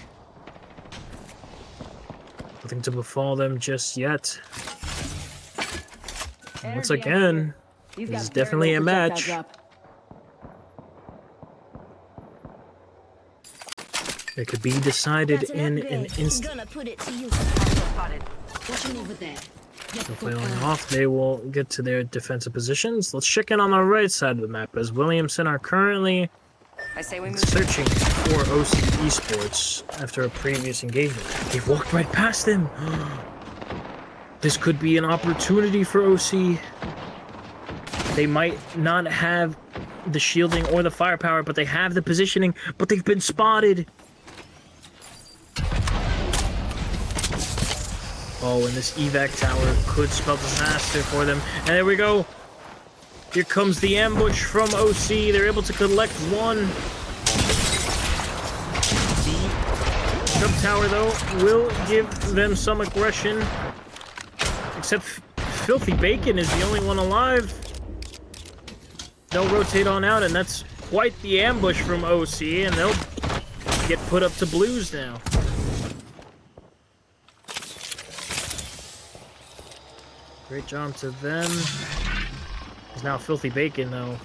Nothing to befall them just yet. Once again, this is definitely a match. It could be decided in an instant. So flailing off, they will get to their defensive positions. Let's check in on the right side of the map, as Williamson are currently searching for OC Esports after a previous engagement. They've walked right past them. This could be an opportunity for OC. They might not have the shielding or the firepower, but they have the positioning, but they've been spotted. Oh, and this evac tower could spell disaster for them. And there we go. Here comes the ambush from OC. They're able to collect one. The jump tower, though, will give them some aggression. Except Filthy Bacon is the only one alive. They'll rotate on out, and that's quite the ambush from OC, and they'll get put up to blues now. Great job to them. There's now Filthy Bacon, though.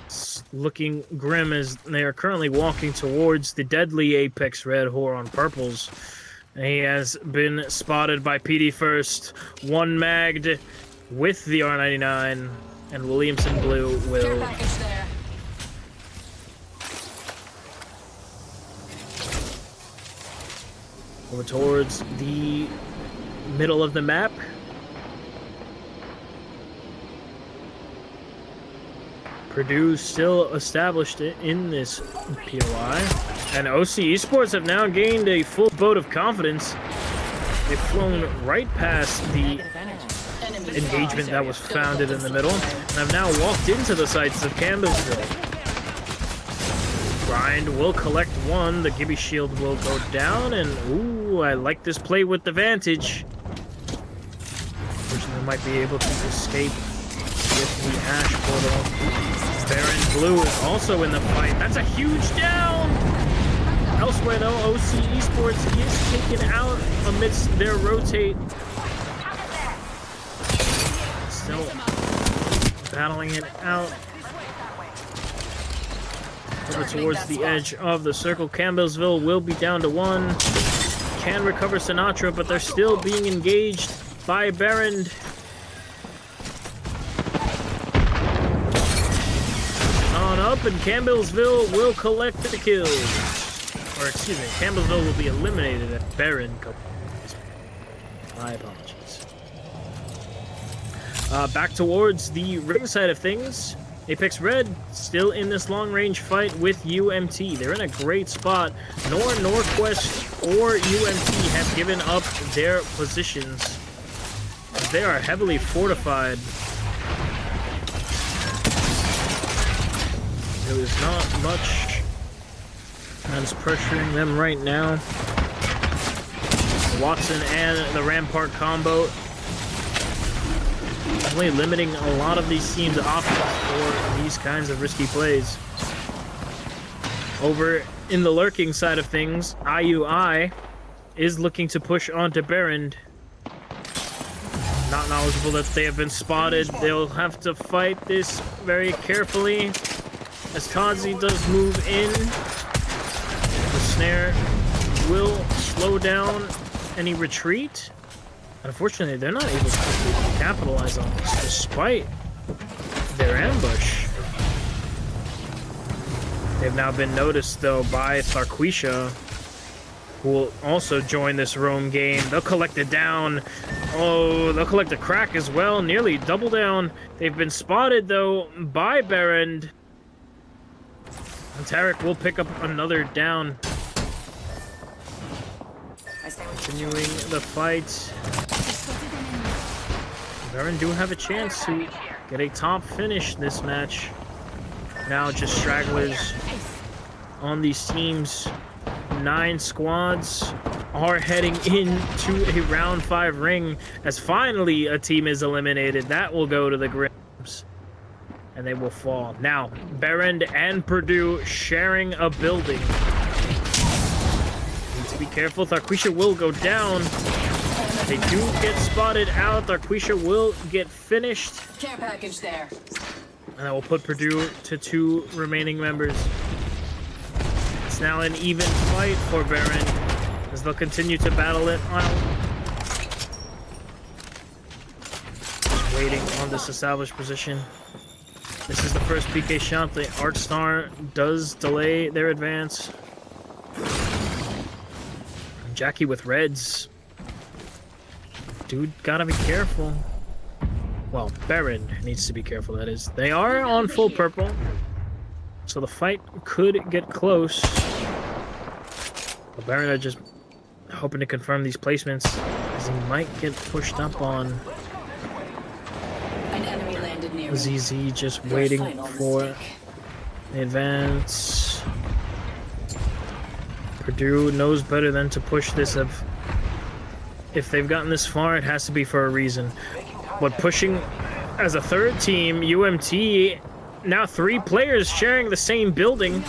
It's looking grim as they are currently walking towards the deadly Apex Red whore on purples. And he has been spotted by PD First. One magged with the R99. And Williamson Blue will... over towards the middle of the map. Purdue still established it in this POI. And OC Esports have now gained a full vote of confidence. They've flown right past the engagement that was founded in the middle, and have now walked into the sights of Campbellsville. Grind will collect one, the Gibby shield will go down, and ooh, I like this play with the Vantage. Unfortunately, might be able to escape with the Ash portal. Baron Blue is also in the fight. That's a huge down! Elsewhere, though, OC Esports is taken out amidst their rotate. Still battling it out. Over towards the edge of the circle. Campbellsville will be down to one. Can recover Sinatra, but they're still being engaged by Baron. On up, and Campbellsville will collect the kills. Or excuse me, Campbellsville will be eliminated at Baron. My apologies. Back towards the ring side of things. Apex Red still in this long-range fight with UMT. They're in a great spot. Nor Norquest or UMT have given up their positions. They are heavily fortified. There is not much that is pressuring them right now. Watson and the Rampart combo definitely limiting a lot of these teams' options for these kinds of risky plays. Over in the lurking side of things, IUI is looking to push onto Berend. Not knowledgeable that they have been spotted. They'll have to fight this very carefully as Tazi does move in. The snare will slow down any retreat. Unfortunately, they're not able to capitalize on this despite their ambush. They've now been noticed, though, by Tharquisha, who will also join this roam game. They'll collect it down. Oh, they'll collect a crack as well. Nearly double down. They've been spotted, though, by Berend. And Tarek will pick up another down. Continuing the fight. Berend do have a chance to get a top finish this match. Now just stragglers on these teams. 9 squads are heading into a round 5 ring as finally a team is eliminated. That will go to the Grims and they will fall. Now, Berend and Purdue sharing a building. Need to be careful. Tharquisha will go down. They do get spotted out. Tharquisha will get finished. Care package there. And that will put Purdue to 2 remaining members. It's now an even fight for Berend as they'll continue to battle it out. Just waiting on this established position. This is the first PK shot. The Arcstar does delay their advance. And Jackie with reds. Dude, gotta be careful. Well, Berend needs to be careful, that is. They are on full purple, so the fight could get close. But Berend are just hoping to confirm these placements, as he might get pushed up on. An enemy landed near me. ZZ just Your waiting final for mistake. the advance. Purdue knows better than to push this. If they've gotten this far, it has to be for a reason. But pushing as a third team, UMT, now 3 players sharing the same building.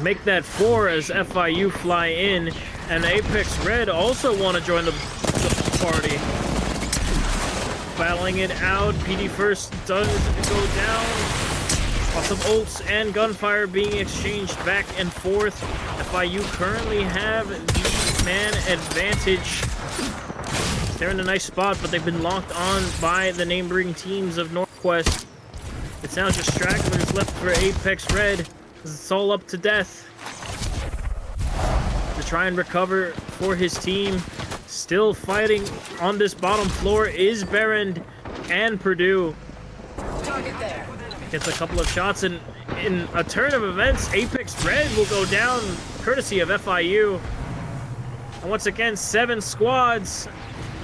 Make that 4 as FIU fly in, and Apex Red also want to join the party. Battling it out, PD first does go down. Lots of ults and gunfire being exchanged back and forth. FIU currently have the man advantage. They're in a nice spot, but they've been locked on by the neighboring teams of Northwest. It's now just stragglers left for Apex Red, as it's all up to death. To try and recover for his team. Still fighting on this bottom floor is Berend and Purdue. Target there. Gets a couple of shots, and in a turn of events, Apex Red will go down, courtesy of FIU. And once again, 7 squads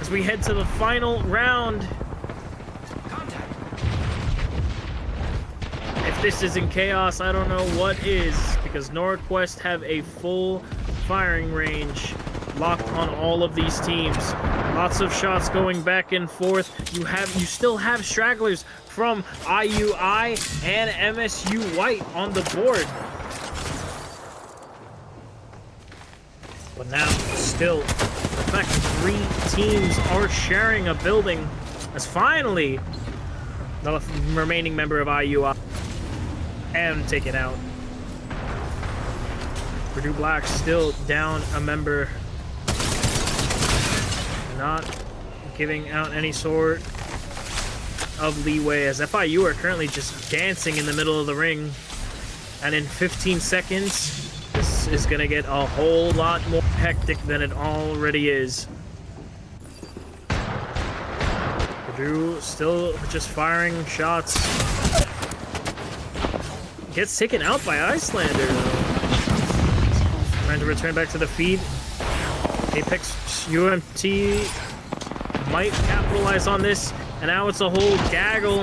as we head to the final round. If this isn't chaos, I don't know what is, because Norquest have a full firing range locked on all of these teams. Lots of shots going back and forth. You still have stragglers from IUI and MSU White on the board. But now, still, the fact that 3 teams are sharing a building as finally the remaining member of IUI and taken out. Purdue Black still down a member. Not giving out any sort of leeway, as FIU are currently just dancing in the middle of the ring. And in 15 seconds, this is going to get a whole lot more hectic than it already is. Purdue still just firing shots. Gets taken out by Icelander, though. Trying to return back to the feed. Apex UMT might capitalize on this, and now it's a whole gaggle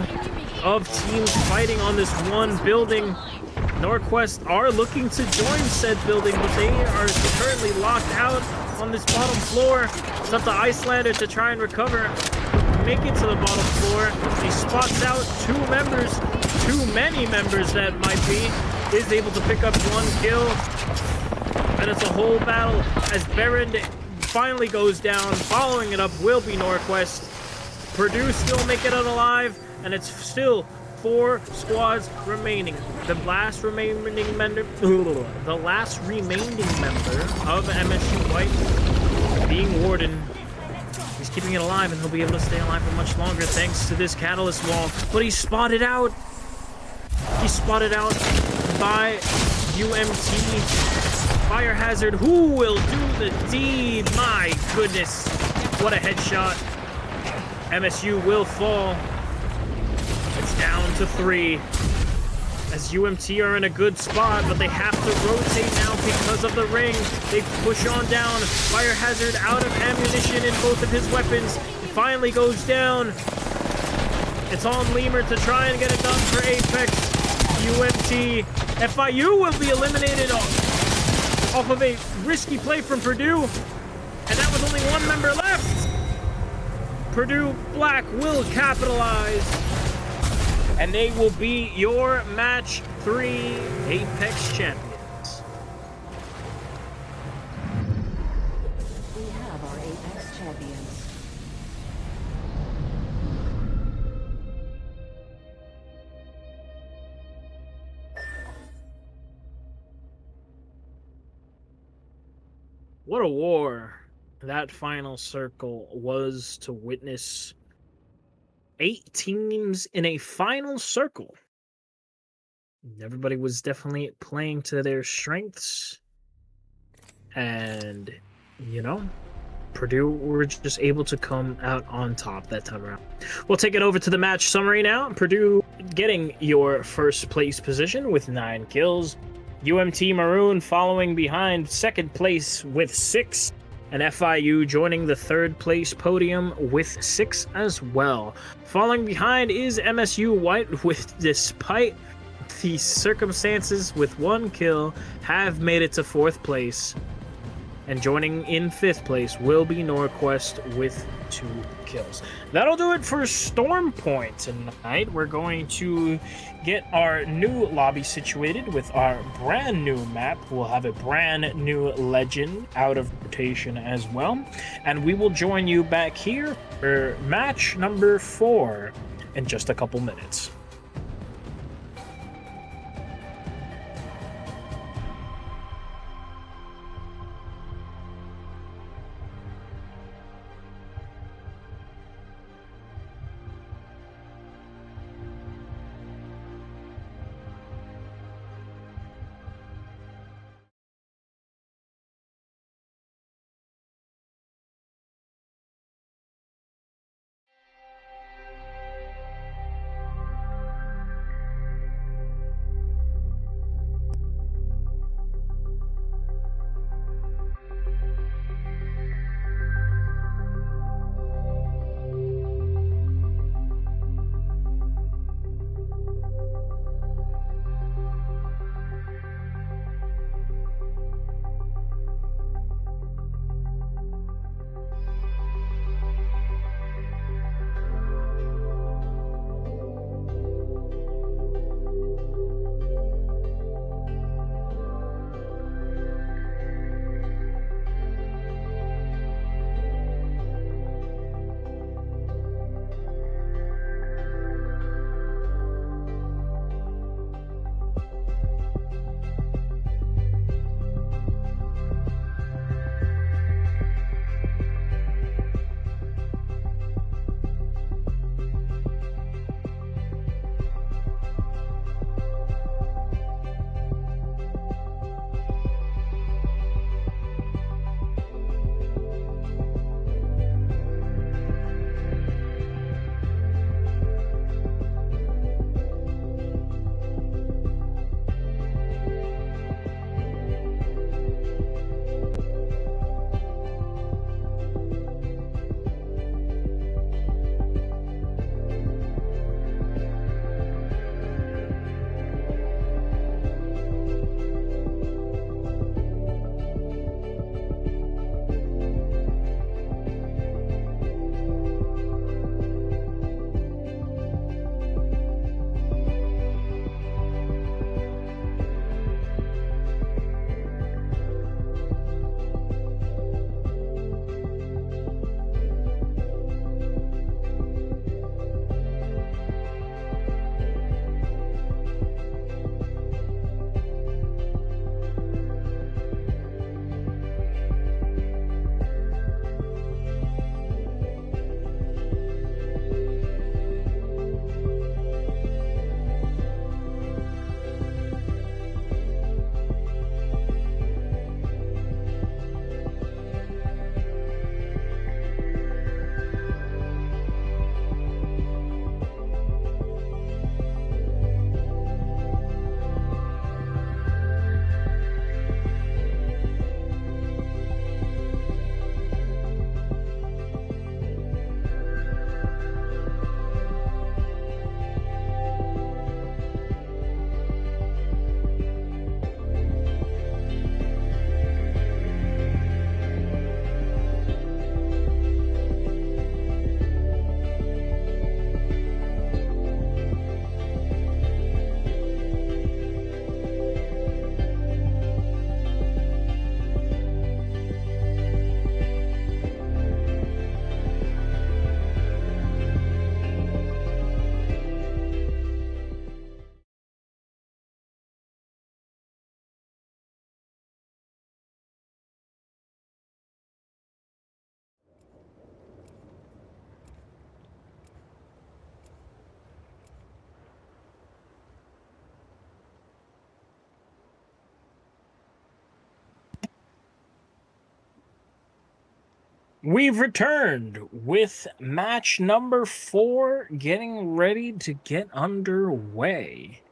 of teams fighting on this one building. Norquest are looking to join said building, but they are currently locked out on this bottom floor. It's up to Icelander to try and recover, make it to the bottom floor. He spots out 2 members, too many members that might be, is able to pick up 1 kill. And it's a whole battle as Berend finally goes down. Following it up will be Norquest. Purdue still make it out alive, and it's still 4 squads remaining. The last remaining member of MSU White being Warden. He's keeping it alive, and he'll be able to stay alive for much longer thanks to this catalyst wall. But he's spotted out. He's spotted out by UMT. Fire Hazard, who will do the deed? My goodness. What a headshot. MSU will fall. It's down to 3. As UMT are in a good spot, but they have to rotate now because of the ring. They push on down. Fire Hazard out of ammunition in both of his weapons. It finally goes down. It's on Lemur to try and get it done for Apex. UMT. FIU will be eliminated off of a risky play from Purdue. And that was only 1 member left. Purdue Black will capitalize. And they will be your match 3 Apex champions. We have our Apex champions. What a war that final circle was to witness. 8 teams in a final circle. Everybody was definitely playing to their strengths. And, you know, Purdue were just able to come out on top that time around. We'll take it over to the match summary now. Purdue getting your first place position with 9 kills. UMT Maroon following behind second place with 6. And FIU joining the 3rd place podium with 6 as well. Falling behind is MSU White, with, despite the circumstances, with 1 kill, have made it to 4th place. And joining in 5th place will be Norquest with 2 kills. That'll do it for Storm Point tonight. We're going to get our new lobby situated with our brand new map. We'll have a brand new legend out of rotation as well. And we will join you back here for match number 4 in just a couple minutes. We've returned with match number 4 getting ready to get underway.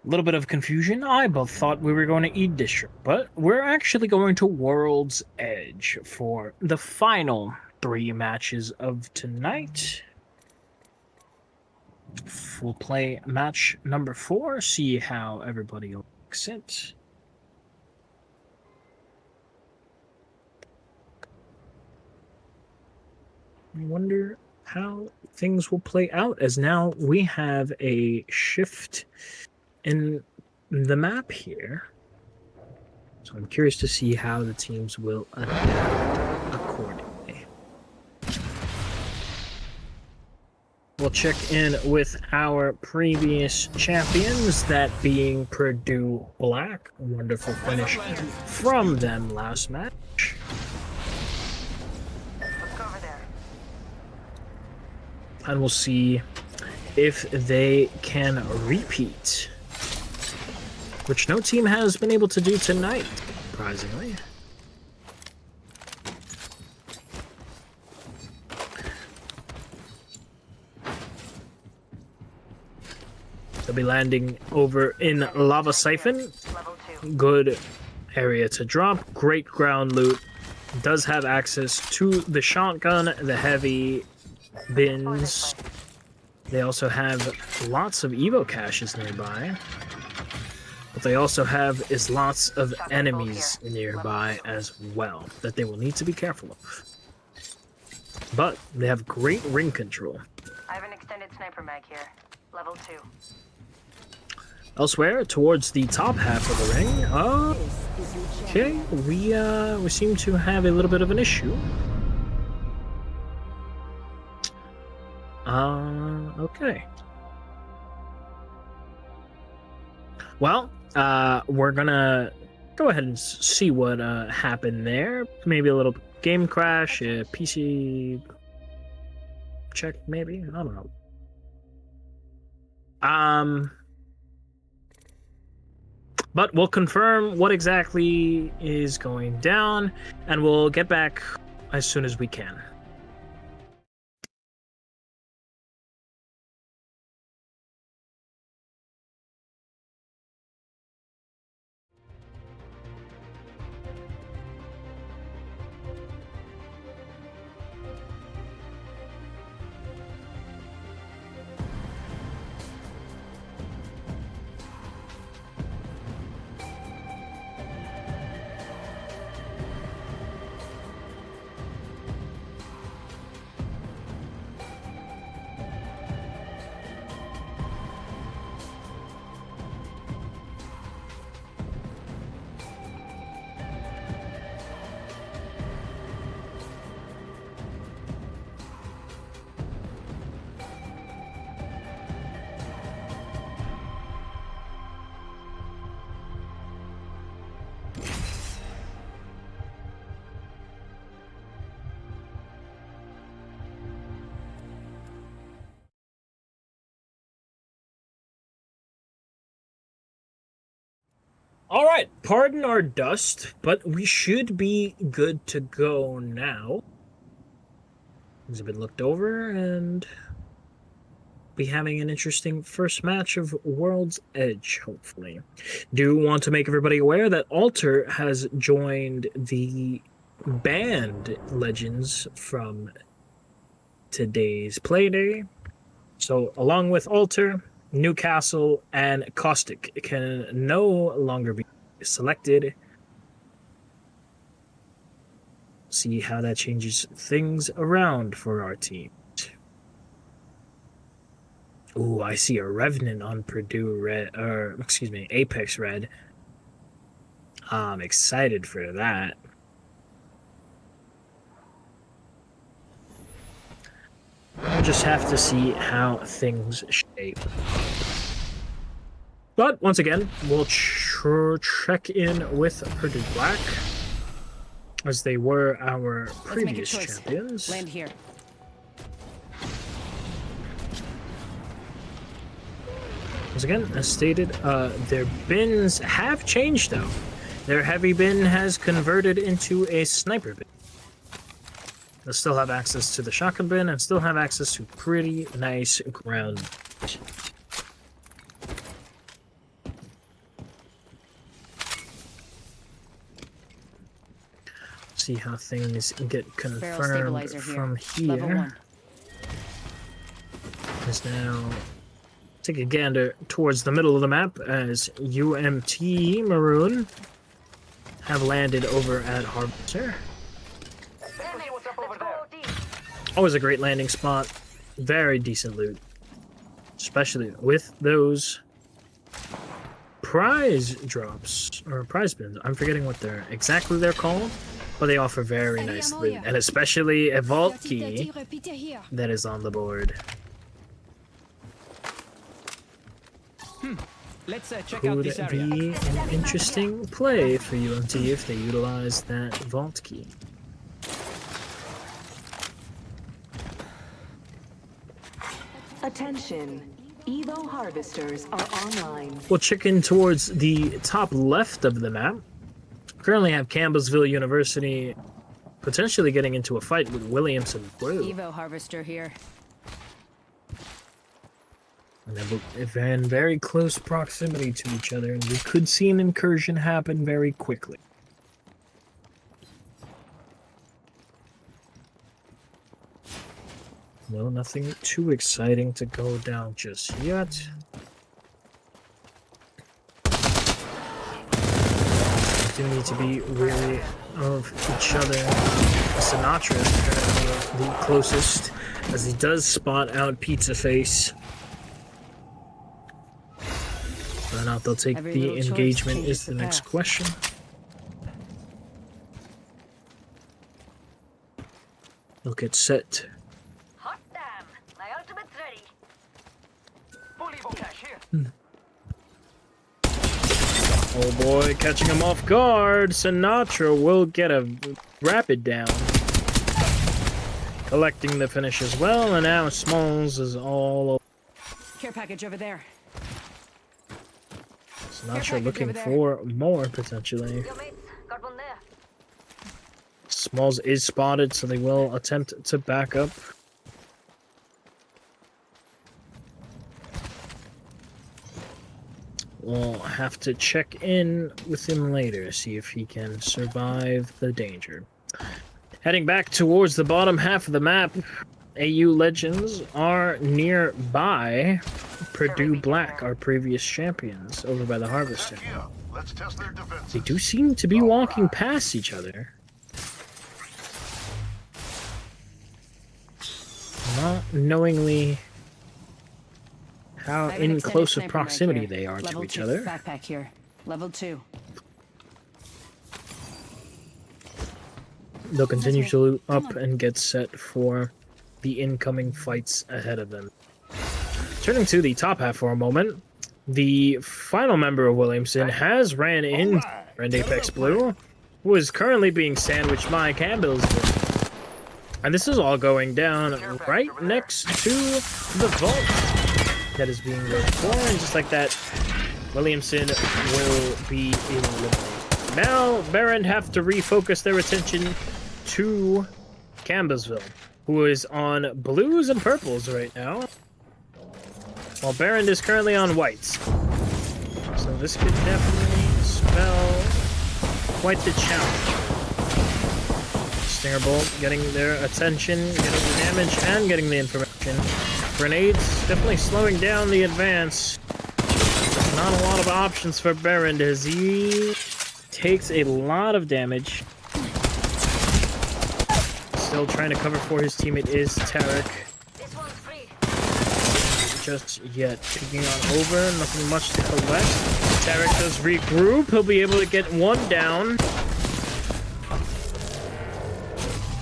A little bit of confusion. I both thought we were going to E District, but we're actually going to World's Edge for the final 3 matches of tonight. We'll play match number 4, see how everybody likes it. I wonder how things will play out, as now we have a shift in the map here. So I'm curious to see how the teams will adapt accordingly. We'll check in with our previous champions, that being Purdue Black. A wonderful finish from them last match. And we'll see if they can repeat, which no team has been able to do tonight, surprisingly. They'll be landing over in Lava Siphon. Good area to drop. Great ground loot. Does have access to the shotgun, the heavy bins. They also have lots of Evo caches nearby. What they also have is lots of enemies nearby as well that they will need to be careful of. But they have great ring control. I have an extended sniper mag here. Level 2. Elsewhere, towards the top half of the ring, okay, we seem to have a little bit of an issue. Okay. Well, we're gonna go ahead and see what happened there. Maybe a little game crash, a PC check, maybe? I don't know. But we'll confirm what exactly is going down, and we'll get back as soon as we can. All right, pardon our dust, but we should be good to go now. Things have been looked over, and be having an interesting first match of World's Edge, hopefully. Do want to make everybody aware that Alter has joined the banned legends from today's playday. So, along with Alter, Newcastle and Caustic can no longer be selected. See how that changes things around for our team. Ooh, I see a Revenant on Purdue Red, or excuse me, Apex Red. I'm excited for that. We'll just have to see how things shape. But once again, we'll check in with Purdue Black, as they were our previous champions. Land here. Once again, as stated, their bins have changed though. Their heavy bin has converted into a sniper bin. They'll still have access to the shotgun bin and still have access to pretty nice ground. See how things get Barrel confirmed stabilizer from Level here. 1. Is now take a gander towards the middle of the map as UMT Maroon have landed over at Harvester. Always a great landing spot. Very decent loot. Especially with those prize drops, or prize bins. I'm forgetting what they're called, but they offer very nice loot. And especially a vault key that is on the board. Let's check out Would this area. be an interesting play for UMT if they utilize that vault key. Attention, Evo harvesters are online. We'll chicken towards the top left of the map. Currently have Campbellsville University potentially getting into a fight with Williamson Blue. Evo harvester here. And they're in very close proximity to each other, and we could see an incursion happen very quickly. Well, nothing too exciting to go down just yet. Do need to be wary of each other. Sinatra is currently the closest, as he does spot out Pizza Face. Whether or not they'll take Every the little choice engagement changes is the the next path. question. They'll get set. Hot damn! My ultimate's ready. Full Evo cache here. Oh boy, catching him off guard. Sinatra will get a rapid down. Collecting the finish as well, and now Smalls is all over. Care package over there. Sinatra looking for more, potentially. Yo mates, got one there. Smalls is spotted, so they will attempt to back up. We'll have to check in with him later, see if he can survive the danger. Heading back towards the bottom half of the map, AU Legends are nearby. Purdue Black, our previous champions, over by the Harvester. Let's test their defenses. They do seem to be walking past each other. Not knowingly how I have an in extended close of sniper mag proximity here. they are to Level each 2 other. Backpack here. Level 2. They'll continue to loot up and get set for the incoming fights ahead of them. Turning to the top half for a moment, the final member of Williamson has ran into Apex Blue, who is currently being sandwiched by Campbellsville. And this is all going down right next to the vault that is being worked for, and just like that, Williamson will be eliminated. Now, Barron have to refocus their attention to Campbellsville, who is on blues and purples right now, while Barron is currently on whites. So this could definitely spell quite the challenge. Stinger Bolt getting their attention, getting the damage, and getting the information. Grenades definitely slowing down the advance. Not a lot of options for Barron as he takes a lot of damage. Still trying to cover for his teammate is Tarek. This one's free. Just yet peeking on over, nothing much to collect. Tarek does regroup, he'll be able to get one down.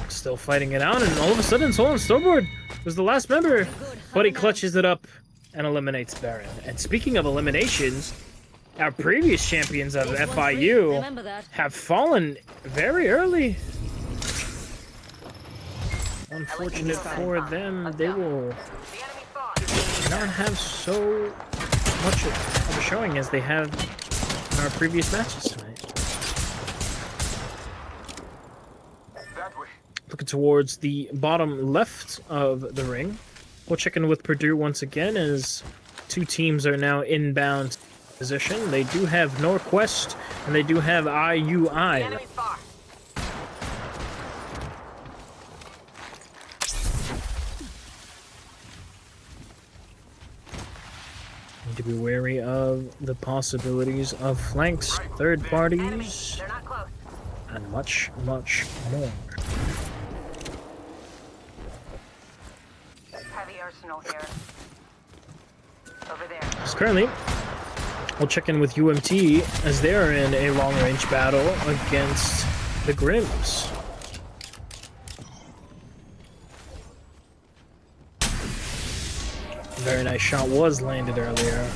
Still fighting it out, and all of a sudden Solon Snowboard was the last member, but he clutches it up and eliminates Baron. And speaking of eliminations, our previous champions of FIU Remember that. have fallen very early. Unfortunate for them, they will The enemy thought. not have so much of a showing as they have in our previous matches tonight. look towards the bottom left of the ring. We'll check in with Purdue once again as two teams are now inbound position. They do have Norquest and they do have IUI. Enemy far. Need to be wary of the possibilities of flanks, third parties, They're not close. and much, much more. Heavy arsenal here. Over there. So currently, we'll check in with UMT as they're in a long-range battle against the Grims. Very nice shot was landed earlier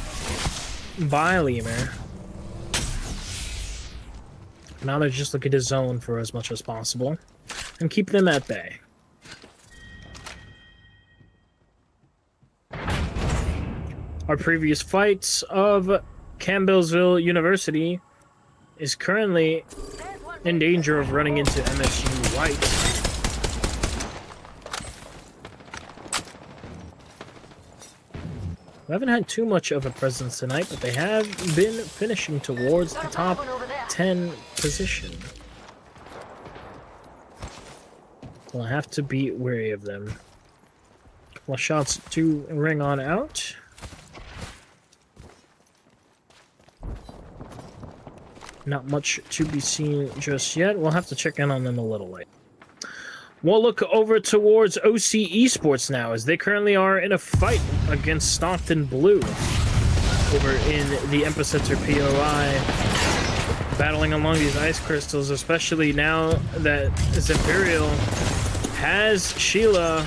by Lemur. Now they're just looking to zone for as much as possible and keep them at bay. Our previous fights of Campbellsville University is currently in danger of running into MSU White. We haven't had too much of a presence tonight, but they have been finishing towards the top 10 position. We'll have to be wary of them. Couple of shots to ring on out. Not much to be seen just yet. We'll have to check in on them a little later. We'll look over towards OC Esports now, as they currently are in a fight against Stockton Blue over in the Epicenter POI, battling along these ice crystals, especially now that Imperial has Sheila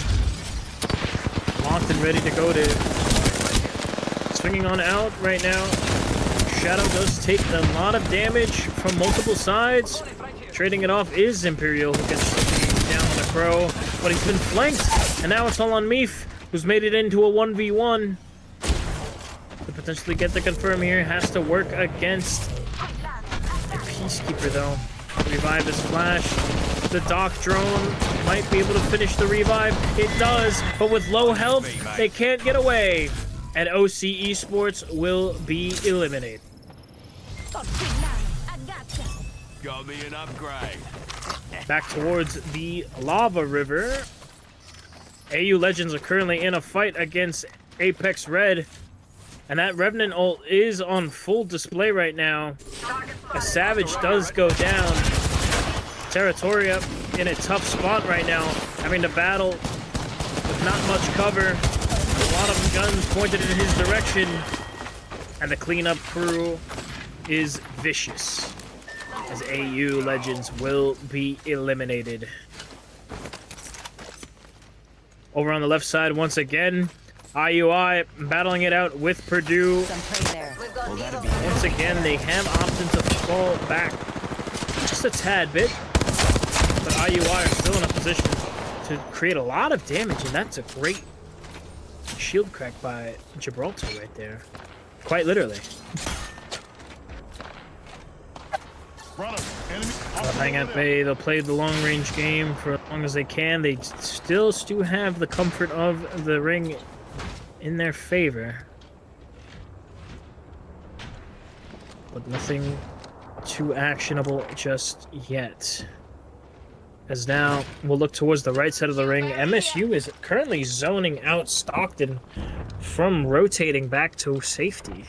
locked and ready to go to swinging on out right now. Shadow does take a lot of damage from multiple sides. Trading it off is Imperial, who gets down on the Crow, but he's been flanked, and now it's all on Meef, who's made it into a 1v1. To potentially get the confirm here, has to work against a Peacekeeper though. Revive is flashed. The Dock drone might be able to finish the revive. It does, but with low health, they can't get away. And OC Esports will be eliminated. Got me an upgrade. Back towards the Lava River. AU Legends are currently in a fight against Apex Red. And that Revenant ult is on full display right now. A Savage does go down. Territoria in a tough spot right now, having to battle with not much cover. A lot of guns pointed in his direction. And the cleanup crew is vicious, as AU Legends will be eliminated. Over on the left side, once again, IUI battling it out with Purdue. Once again, they have opted to fall back just a tad bit, but IUI are still in a position to create a lot of damage, and that's a great shield crack by Gibraltar right there. Quite literally. They'll hang at bay. They'll play the long-range game for as long as they can. They still do have the comfort of the ring in their favor, but nothing too actionable just yet. As now we'll look towards the right side of the ring. MSU is currently zoning out Stockton from rotating back to safety.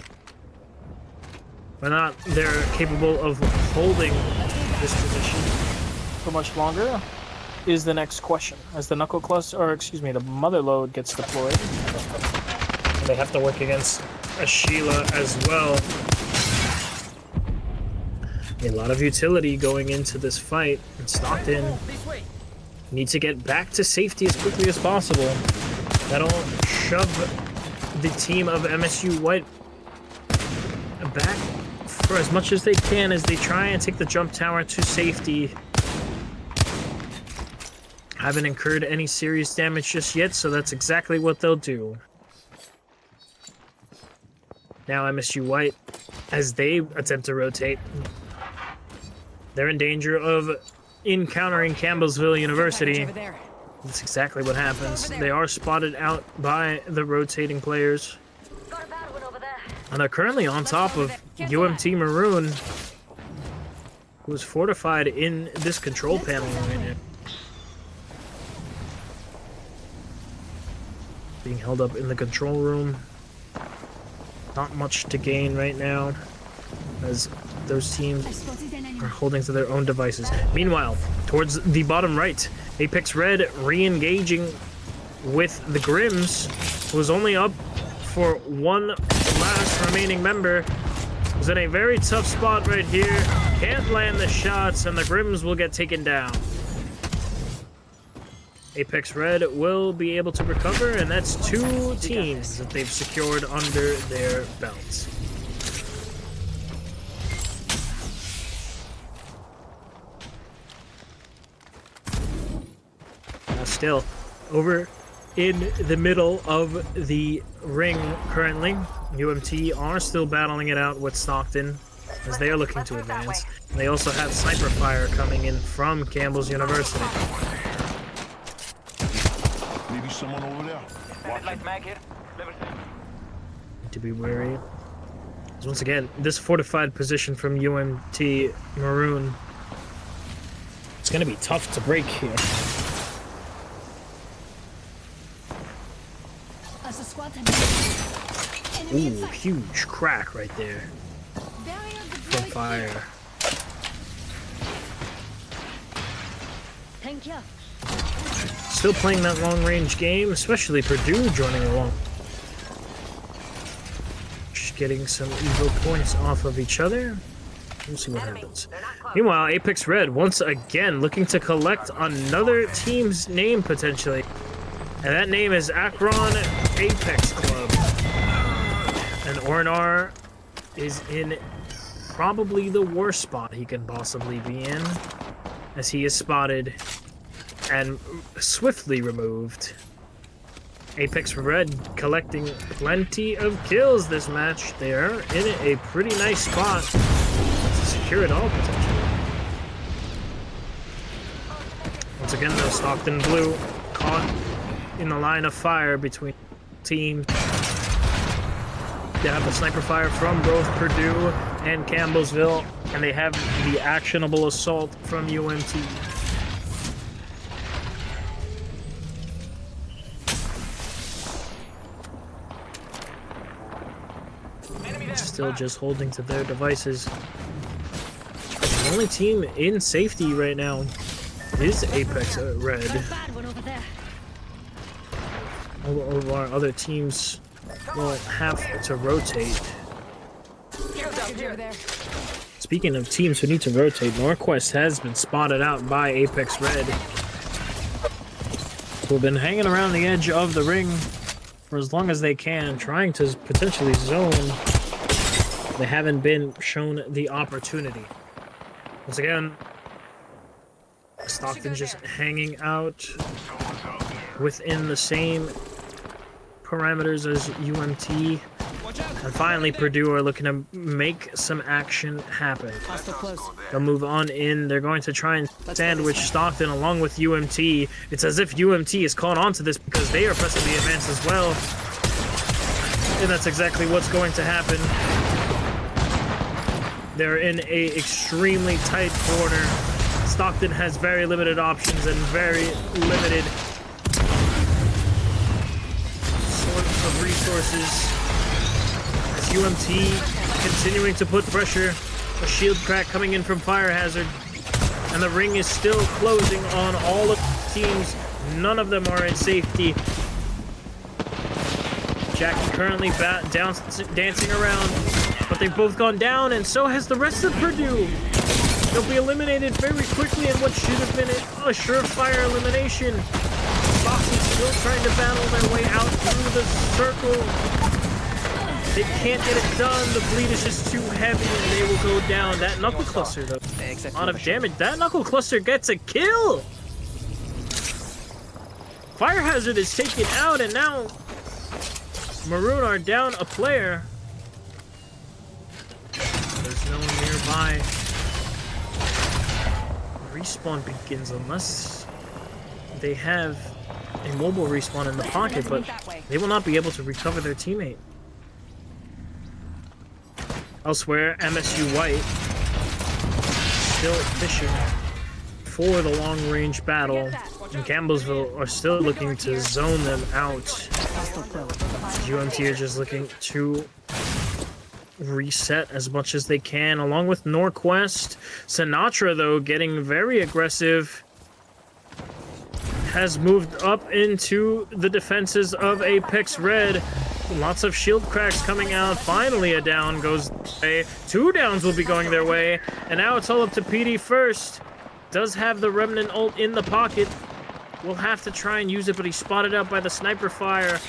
They're capable of holding this position for much longer is the next question. As the knuckle cluster, or excuse me, the mother load gets deployed, and they have to work against a Sheila as well. A lot of utility going into this fight, and Stockton needs to get back to safety as quickly as possible. That'll shove the team of MSU White back for as much as they can as they try and take the jump tower to safety. Haven't incurred any serious damage just yet, so that's exactly what they'll do. Now MSU White, as they attempt to rotate, they're in danger of encountering Campbellsville University, Over there. that's exactly what happens. They are spotted out by the rotating players. Got a bad one over there. And they're currently on top of UMT Maroon, who is fortified in this control panel right now. Being held up in the control room. Not much to gain right now, as those teams are holding to their own devices. Meanwhile, towards the bottom right, Apex Red re-engaging with the Grims, who is only up for one last remaining member. Is in a very tough spot right here. Can't land the shots, and the Grims will get taken down. Apex Red will be able to recover, and that's 2 teams that they've secured under their belts. Now still, over in the middle of the ring currently, UMT are still battling it out with Stockton as they are looking to advance. They also have sniper fire coming in from Campbell's University. Maybe someone over there. Need to be wary. 'Cause once again, this fortified position from UMT Maroon, it's going to be tough to break here. As a squad, Ooh, huge crack right there from fire. Thank you. Still playing that long-range game, especially Purdue joining along. Just getting some evo points off of each other. We'll see what happens. Meanwhile, Apex Red, once again, looking to collect another team's name, potentially. And that name is Akron Apex Club. And Ornar is in probably the worst spot he can possibly be in, as he is spotted and swiftly removed. Apex Red collecting plenty of kills this match. They are in a pretty nice spot to secure it all, potentially. Once again, though, Stockton Blue caught in the line of fire between teams. They have the sniper fire from both Purdue and Campbellsville, and they have the actionable assault from UMT. Still just holding to their devices. The only team in safety right now is Apex Red. Bad one over there. All of our other teams will have to rotate. Over there. Speaking of teams who need to rotate, Norquest has been spotted out by Apex Red, who have been hanging around the edge of the ring for as long as they can, trying to potentially zone. They haven't been shown the opportunity. Once again, Stockton just hanging out within the same parameters as UMT. And finally, Purdue are looking to make some action happen. They'll move on in. They're going to try and sandwich Stockton along with UMT. It's as if UMT is caught onto this because they are pressing the advance as well. And that's exactly what's going to happen. They're in a extremely tight corner. Stockton has very limited options and very limited sort of resources. As UMT continuing to put pressure, a shield crack coming in from Fire Hazard, and the ring is still closing on all of the teams. None of them are in safety. Jackie currently dancing around, but they've both gone down, and so has the rest of Purdue. They'll be eliminated very quickly in what should have been a surefire elimination. Stockton still trying to battle their way out through the circle. They can't get it done. The bleed is just too heavy, and they will go down. That knuckle cluster, though, a lot of damage. That knuckle cluster gets a kill. Fire Hazard is taken out, and now Maroon are down a player. There's no one nearby. respawn begins unless they have a mobile respawn in the pocket, but they will not be able to recover their teammate. Elsewhere, MSU White still fishing for the long-range battle, and Campbellsville are still looking to zone them out. UMT are just looking to reset as much as they can, along with Norquest. Sinatra, though, getting very aggressive, has moved up into the defenses of Apex Red. Lots of shield cracks coming out. Finally, a down goes their way. 2 downs will be going their way. And now it's all up to PD first. Does have the Remnant ult in the pocket. Will have to try and use it, but he's spotted out by the sniper fire.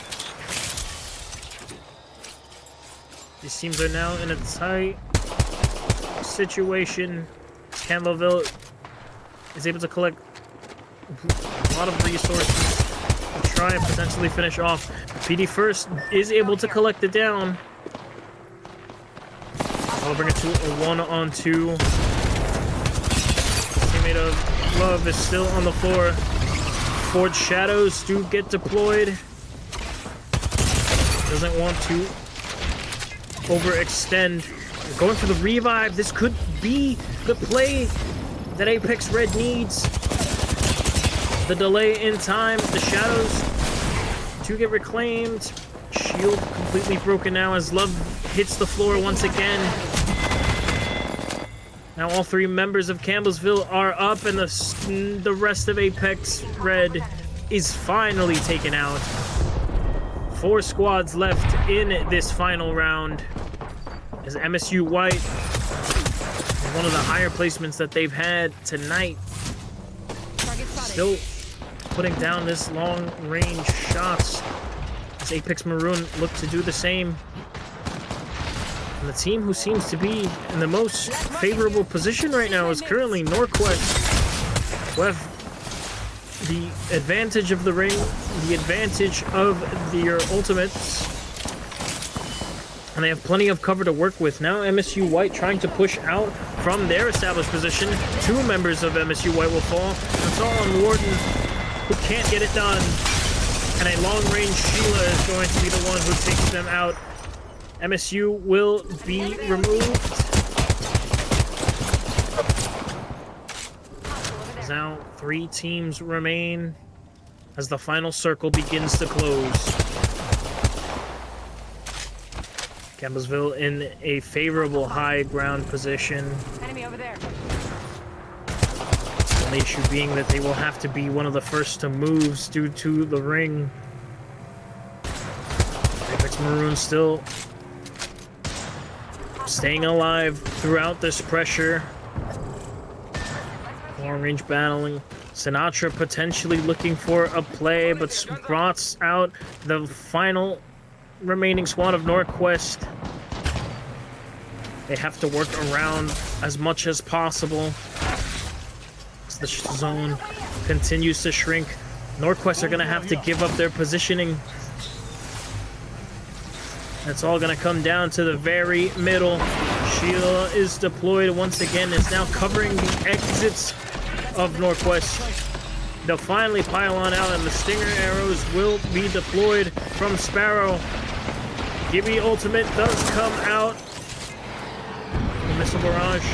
These teams are now in a tight situation. Campbellsville is able to collect a lot of resources to try and potentially finish off. PD first is able to collect it down. I'll bring it to a 1-on-2. Teammate of Love is still on the floor. Forged Shadows do get deployed. Doesn't want to overextend. Going for the revive. This could be the play that Apex Red needs. The delay in time. The Shadows do get reclaimed. Shield completely broken now as Love hits the floor once again. Now all 3 members of Campbellsville are up, and the rest of Apex Red is finally taken out. 4 squads left in this final round, as MSU White is one of the higher placements that they've had tonight. Still putting down this long-range shots, as Apex Maroon look to do the same. And the team who seems to be in the most favorable position right now is currently Norquest, who have the advantage of the ring, the advantage of their ultimates, and they have plenty of cover to work with. Now MSU White trying to push out from their established position. 2 members of MSU White will fall. It's all on Warden, who can't get it done. And a long-range Sheila is going to be the one who takes them out. MSU will be removed. Now 3 teams remain as the final circle begins to close. Campbellsville in a favorable high ground position. Enemy over there. The only issue being that they will have to be one of the first to move due to the ring. Apex Maroon still staying alive throughout this pressure. Long-range battling. Sinatra potentially looking for a play, but spots out the final remaining squad of Norquest. They have to work around as much as possible as the zone continues to shrink. Norquest are going to have to give up their positioning. It's all going to come down to the very middle. Sheila is deployed once again. It's now covering the exits of Norquest. They'll finally pile on out, and the Stinger arrows will be deployed from Sparrow. Gibby ultimate does come out. The missile barrage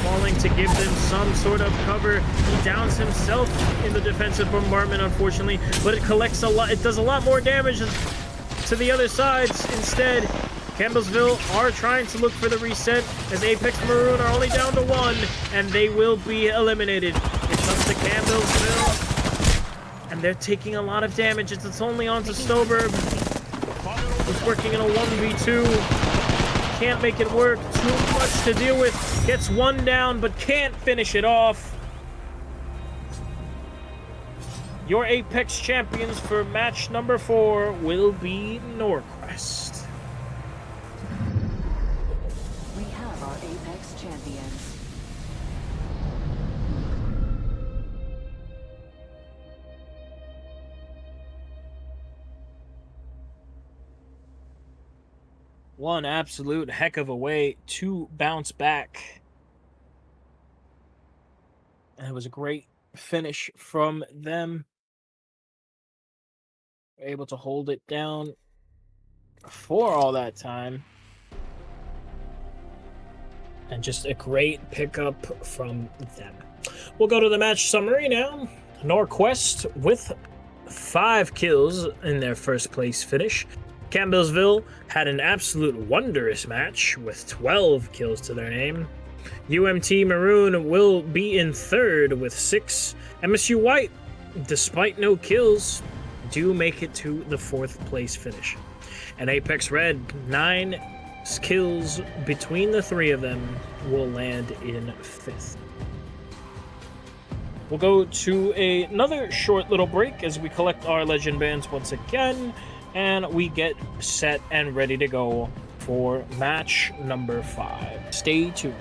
falling to give them some sort of cover. He downs himself in the defensive bombardment, unfortunately, but it collects a lot. It does a lot more damage to the other sides. Instead, Campbellsville are trying to look for the reset, as Apex Maroon are only down to 1, and they will be eliminated. It's up to Campbellsville, and they're taking a lot of damage. It's only on to Stoberg, who's working in a 1v2. Can't make it work. Too much to deal with. Gets 1 down, but can't finish it off. Your Apex champions for match number 4 will be Norquest. We have our Apex champions. One absolute heck of a way to bounce back. And it was a great finish from them. Able to hold it down for all that time. And just a great pickup from them. We'll go to the match summary now. Norquest with 5 kills in their first place finish. Campbellsville had an absolute wondrous match with 12 kills to their name. UMT Maroon will be in third with 6. MSU White, despite no kills, do make it to the 4th place finish. And Apex Red, 9 kills between the 3 of them, will land in 5th. We'll go to another short little break as we collect our legend bands once again, and we get set and ready to go for match number 5. Stay tuned.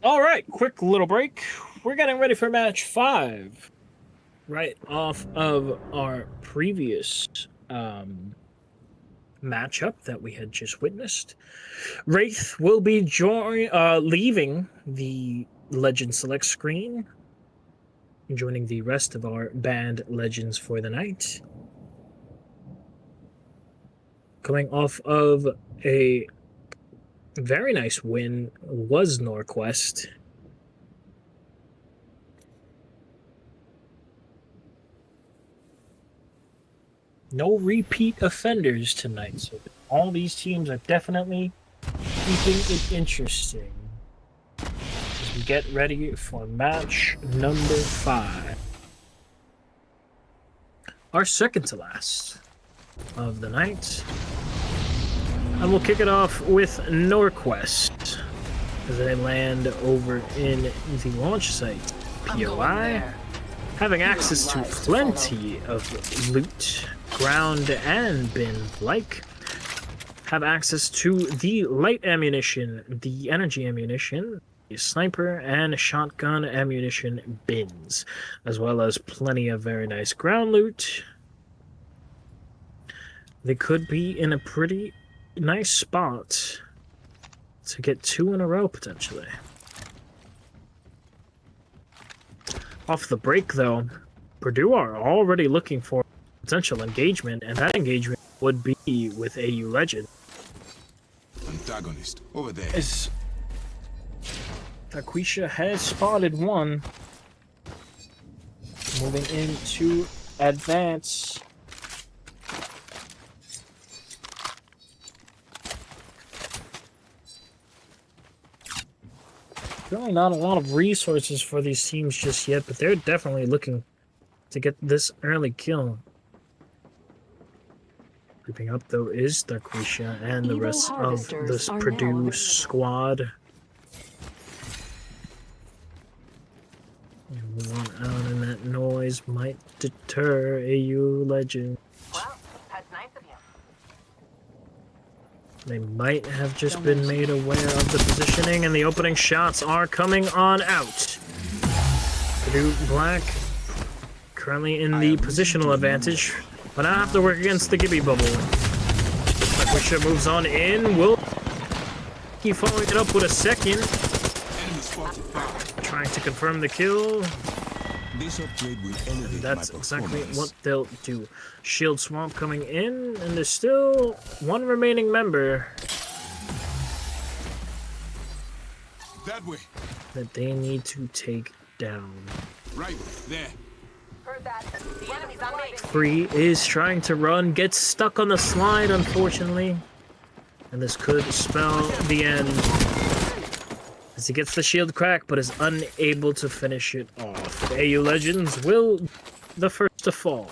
All right, quick little break. We're getting ready for match 5. Right off of our previous matchup that we had just witnessed. Wraith will be leaving the Legend Select screen, joining the rest of our band legends for the night. Coming off of a very nice win was Norquest. No repeat offenders tonight, so all these teams are definitely keeping it interesting as we get ready for match number 5. Our second to last of the night. And we'll kick it off with Norquest as they land over in the launch site. POI, having access to plenty of loot, ground and bin like, have access to the light ammunition, the energy ammunition, the sniper and shotgun ammunition bins, as well as plenty of very nice ground loot. They could be in a pretty nice spot to get 2 in a row, potentially. Off the break, though, Purdue are already looking for potential engagement, and that engagement would be with AU Legend. Antagonist, over there. As Taquisha has spotted one. Moving into advance. Really not a lot of resources for these teams just yet, but they're definitely looking to get this early kill. Creeping up, though, is Taquisha and the rest of this Purdue squad. One out and that noise might deter AU Legend. Well, that's nice of you. They might have just been made aware of the positioning, and the opening shots are coming on out. Purdue Black currently in the positional advantage, but I have to work against the Gibby bubble. Wisher moves on in. Will keep following it up with a second. Trying to confirm the kill. This upgrade will elevate That's my exactly performance. what they'll do. Shield Swamp coming in, and there's still one remaining member That way. that they need to take down. Right there. Heard that. The enemy's on me. Free is trying to run, gets stuck on the slide, unfortunately. And this could spell the end. As he gets the shield crack, but is unable to finish it off. AU Legends will the first to fall.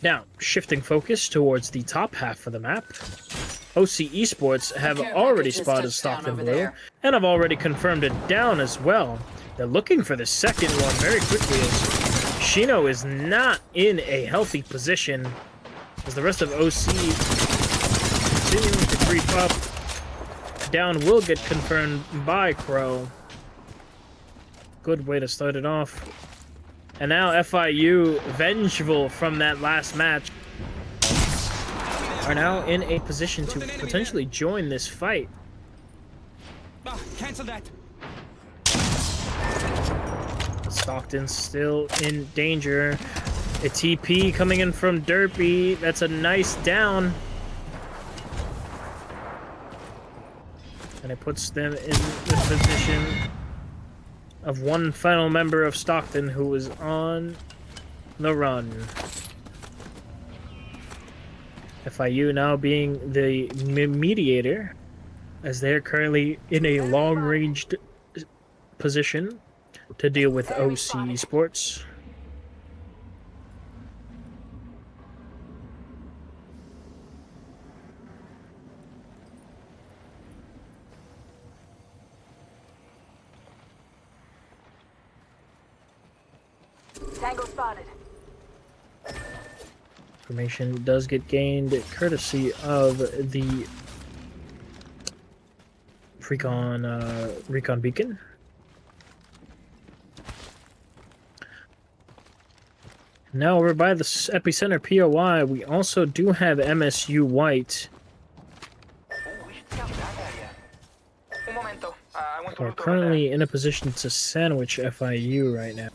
Now, shifting focus towards the top half of the map. OC Esports have Care already package has spotted touched down Stockton over Blue, there. and have already confirmed it down as well. They're looking for the second one very quickly, as Shino is not in a healthy position, as the rest of OC continuing to creep up. Down will get confirmed by Crow. Good way to start it off. And now FIU, vengeful from that last match, are now in a position to potentially join this fight. Cancel that. Stockton still in danger. A TP coming in from Derpy. That's a nice down. And it puts them in the position of one final member of Stockton who is on the run. FIU now being the mediator, as they're currently in a long-ranged position to deal with OC Esports. Tango spotted. Information does get gained courtesy of the recon beacon. Now over by the epicenter POI, we also do have MSU White. Who are currently in a position to sandwich FIU right now.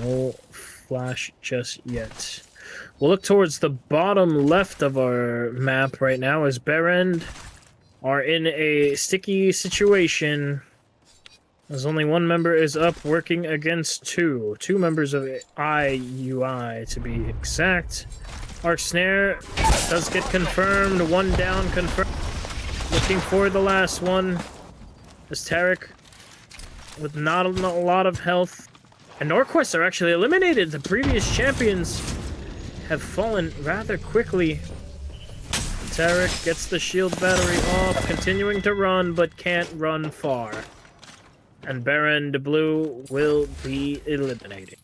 No flash just yet. We'll look towards the bottom left of our map right now as Berend are in a sticky situation. As only one member is up working against two. Two members of IUI to be exact. Arc Snare does get confirmed. One down confirmed. Looking for the last one. As Tarek with not a lot of health. And Norquest are actually eliminated. The previous champions have fallen rather quickly. Tarek gets the shield battery off, continuing to run, but can't run far. And Baron de Blue will be eliminated.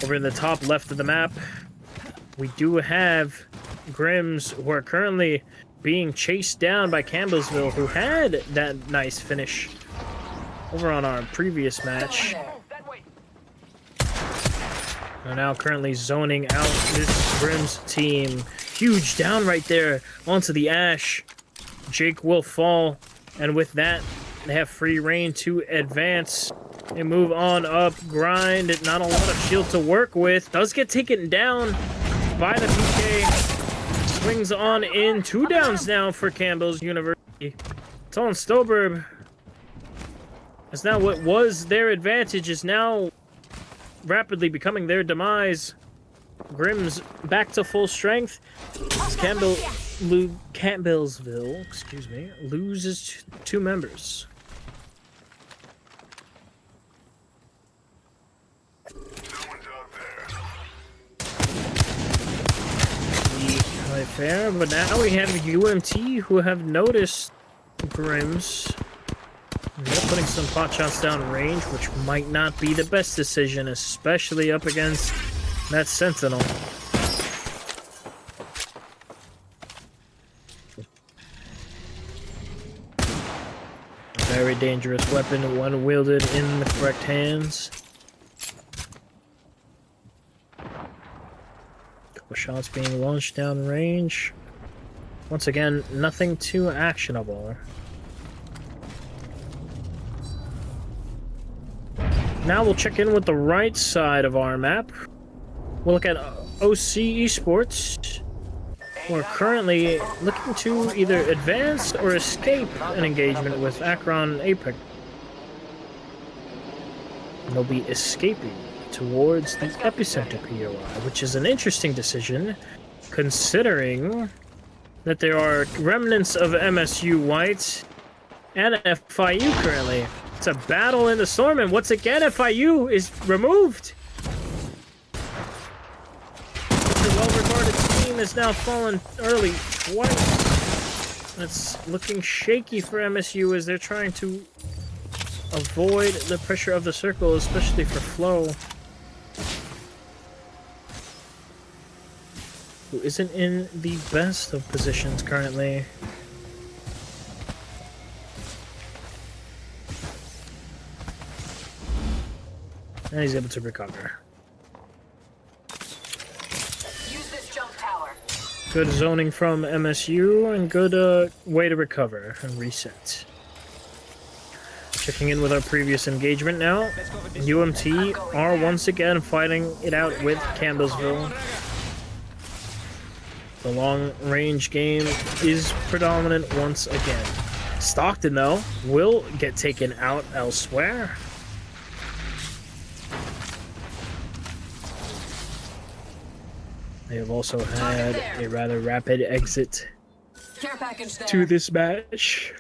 Over in the top left of the map, we do have Grims, who are currently being chased down by Campbellsville, who had that nice finish over on our previous match. Are now currently zoning out this Grimm's team. Huge down right there onto the Ash. Jake will fall, and with that, they have free reign to advance. They move on up, grind. Not a lot of shield to work with. Does get taken down by the PK. Swings on in. 2 downs now for Campbell's University. Talon Stoberg, as now what was their advantage is now rapidly becoming their demise. Grimm's back to full strength. Campbellsville, excuse me, loses 2 members. Quite fair, but now we have UMT who have noticed Grimm's. They're putting some pot shots down range, which might not be the best decision, especially up against that Sentinel. very dangerous weapon when wielded in the correct hands. Couple shots being launched down range. Once again, nothing too actionable. Now we'll check in with the right side of our map. We'll look at OC Esports. We're currently looking to either advance or escape an engagement with Akron Apex. And they'll be escaping towards the epicenter POI, which is an interesting decision, considering that there are remnants of MSU White and FIU currently. It's a battle in the storm, and once again, FIU is removed. The well-regarded team has now fallen early twice. It's looking shaky for MSU as they're trying to avoid the pressure of the circle, especially for Flo, who isn't in the best of positions currently. And he's able to recover. Use this jump tower. Good zoning from MSU and good way to recover and reset. Checking in with our previous engagement now. UMT are once again fighting it out with Campbellsville. The long-range game is predominant once again. Stockton, though, will get taken out elsewhere. They have also had a rather rapid exit Care package there. to this match.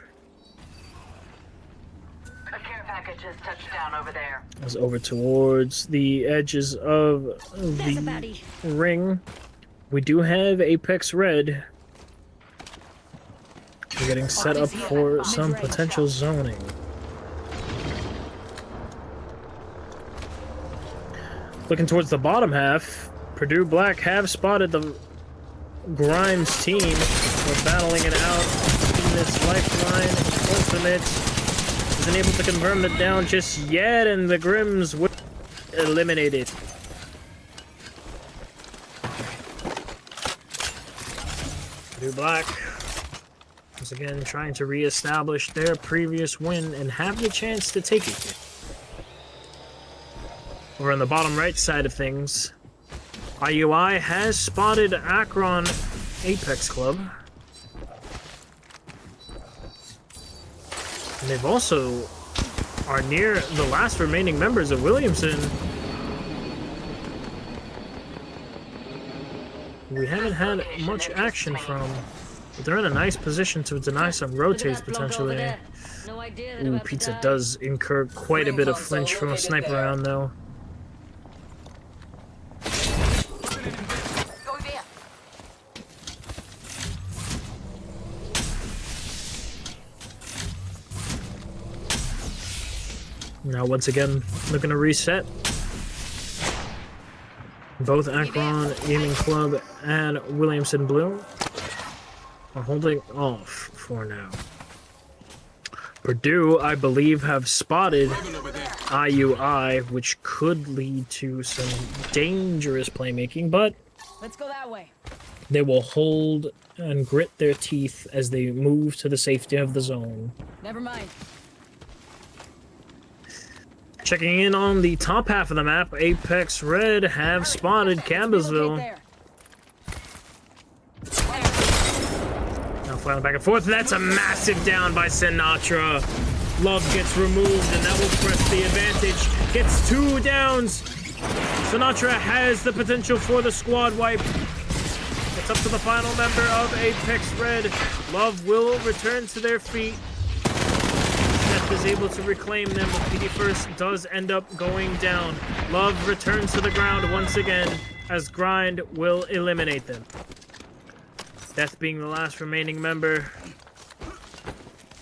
A care package has touched down over there. As over towards the edges of the ring, we do have Apex Red. We're getting set up for some potential zoning. Looking towards the bottom half, Purdue Black have spotted the Grimes team. We're battling it out in this lifeline. Ultimate isn't able to confirm it down just yet, and the Grims will eliminate it. Purdue Black once again trying to reestablish their previous win and have the chance to take it. Over on the bottom right side of things, IUI has spotted Akron Apex Club. And they've also are near the last remaining members of Williamson. We haven't had much action from, but they're in a nice position to deny some rotates potentially. Ooh, Pizza does incur quite a bit of flinch from a sniper round though. Now once again, looking to reset. Both Akron Gaming Club and Williamson Blue are holding off for now. Purdue, I believe, have spotted IUI, which could lead to some dangerous playmaking, but Let's go that way. they will hold and grit their teeth as they move to the safety of the zone. Never mind. Checking in on the top half of the map, Apex Red have spotted Campbellsville. Relocate Now flying back and forth. That's a massive down by Sinatra. Love gets removed, and that will press the advantage. Gets 2 downs. Sinatra has the potential for the squad wipe. It's up to the final member of Apex Red. Love will return to their feet. Seth is able to reclaim them, but PD First does end up going down. Love returns to the ground once again, as Grind will eliminate them. Death being the last remaining member.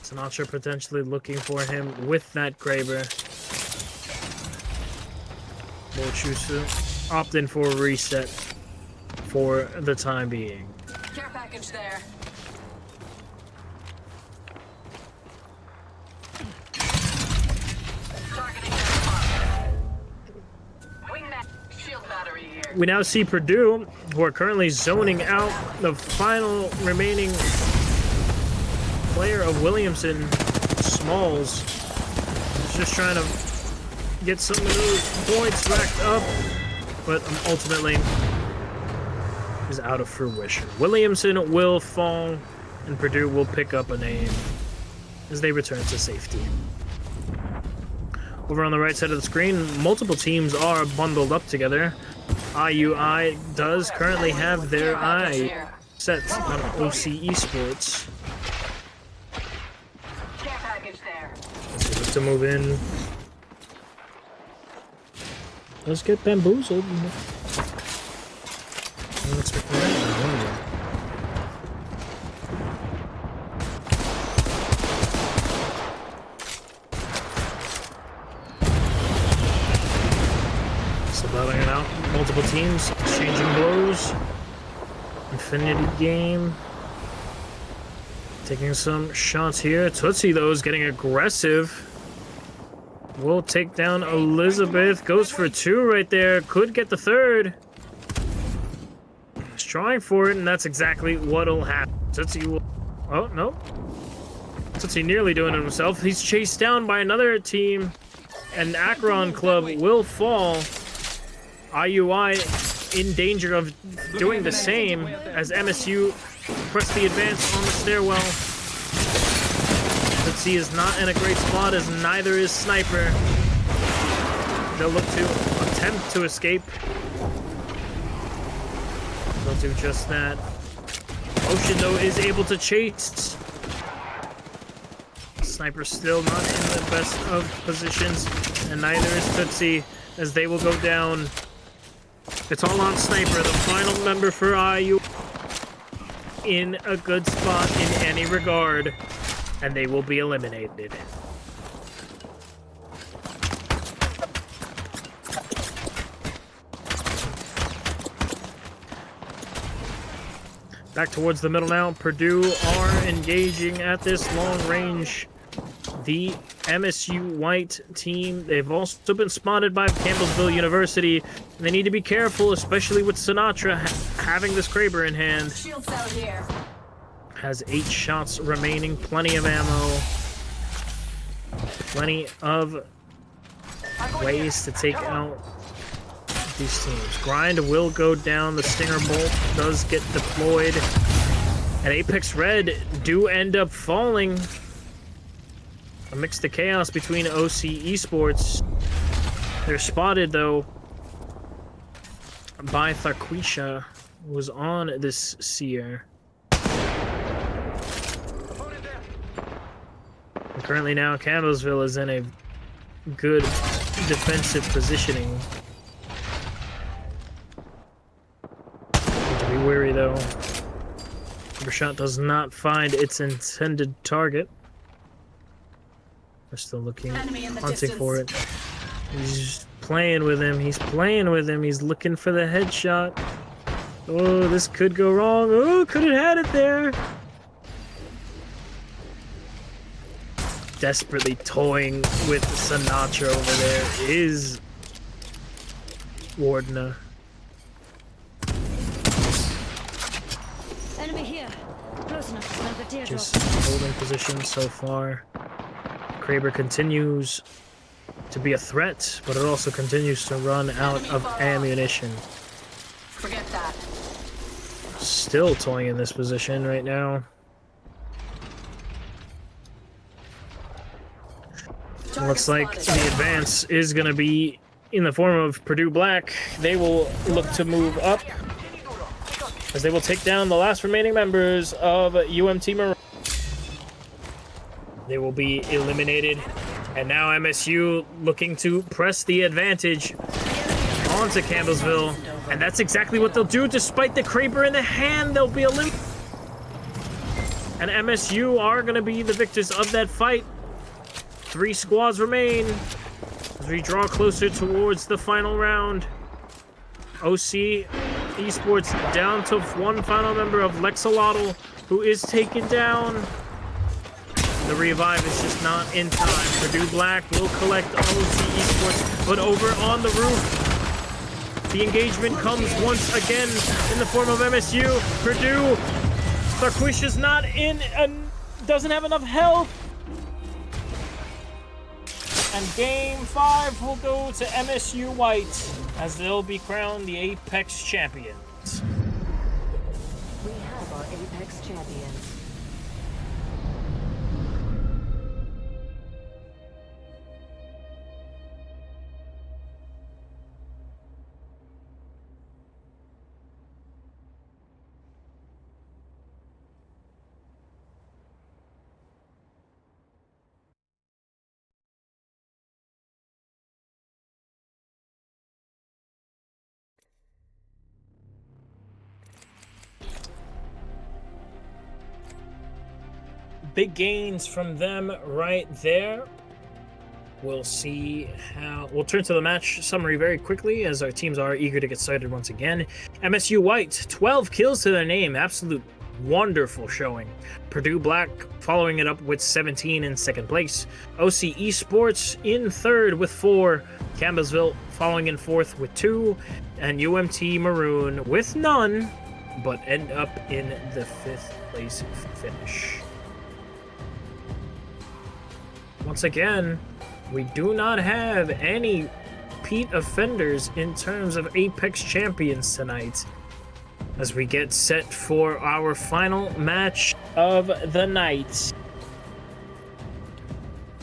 Sinatra potentially looking for him with that Graver. Will choose to opt in for a reset for the time being. Care package there. we now see Purdue, who are currently zoning out the final remaining player of Williamson, Smalls. He's just trying to get some of those points racked up, but ultimately is out of fruition. Williamson will fall, and Purdue will pick up a name as they return to safety. Over on the right side of the screen, multiple teams are bundled up together. IUI does currently have their eye set on OC Esports. Care package there. As they look to move in. Let's get bamboozled. I'm expecting that. Battling it out. Multiple teams exchanging blows. Infinity game. Taking some shots here. Tootsie, though, is getting aggressive. Will take down Elizabeth. Goes for 2 right there. Could get the 3rd. He's trying for it, and that's exactly what'll happen. Tootsie will... Oh, no. Tootsie nearly doing it himself. He's chased down by another team. And Akron Club will fall. IUI in danger of doing the same as MSU press the advance on the stairwell. Tootsie is not in a great spot, as neither is Sniper. They'll look to attempt to escape. They'll do just that. Ocean, though, is able to chase. Sniper still not in the best of positions, and neither is Tootsie, as they will go down. It's all on Sniper, the final member for IU, in a good spot in any regard, and they will be eliminated. Back towards the middle now. Purdue are engaging at this long range. The MSU White team, they've also been spotted by Campbellsville University, and they need to be careful, especially with Sinatra having this Kraber in hand. Shield cell here. Has 8 shots remaining, plenty of ammo, plenty of ways to take out these teams. Grind will go down, the Stinger Bolt does get deployed, and Apex Red do end up falling. Amidst the chaos between OC Esports, they're spotted, though, by Tharquisha, who was on this Seer. And currently now, Campbellsville is in a good defensive positioning. Need to be wary, though. Your shot does not find its intended target. We're still looking, hunting for it. He's just playing with him. He's playing with him. He's looking for the headshot. Oh, this could go wrong. Oh, could have had it there. Desperately toying with Sinatra over there is Wardner. Enemy here. Close enough to smell the teardrop. Just holding position so far. Kraber continues to be a threat, but it also continues to run out of ammunition. Forget that. Still toying in this position right now. Looks like the advance is going to be in the form of Purdue Black. They will look to move up, as they will take down the last remaining members of UMT Maroon. They will be eliminated, and now MSU looking to press the advantage onto Campbellsville, and that's exactly what they'll do. Despite the Kraber in the hand, they'll be eliminated, and MSU are going to be the victors of that fight. 3 squads remain as we draw closer towards the final round. OC Esports down to 1 final member of Lexalotl, who is taken down. The revive is just not in time. Purdue Black will collect OC Esports, but over on the roof, The engagement comes once again in the form of MSU. Purdue. Sarquish is not in and doesn't have enough health. And game 5 will go to MSU White as they'll be crowned the Apex champions. We have our Apex champions. Big gains from them right there. We'll see how... We'll turn to the match summary very quickly as our teams are eager to get started once again. MSU White, 12 kills to their name. Absolute wonderful showing. Purdue Black following it up with 17 in second place. OC Esports in third with 4. Campbellsville following in fourth with 2. And UMT Maroon with none, but end up in the 5th place finish. Once again, we do not have any repeat offenders in terms of Apex champions tonight as we get set for our final match of the night.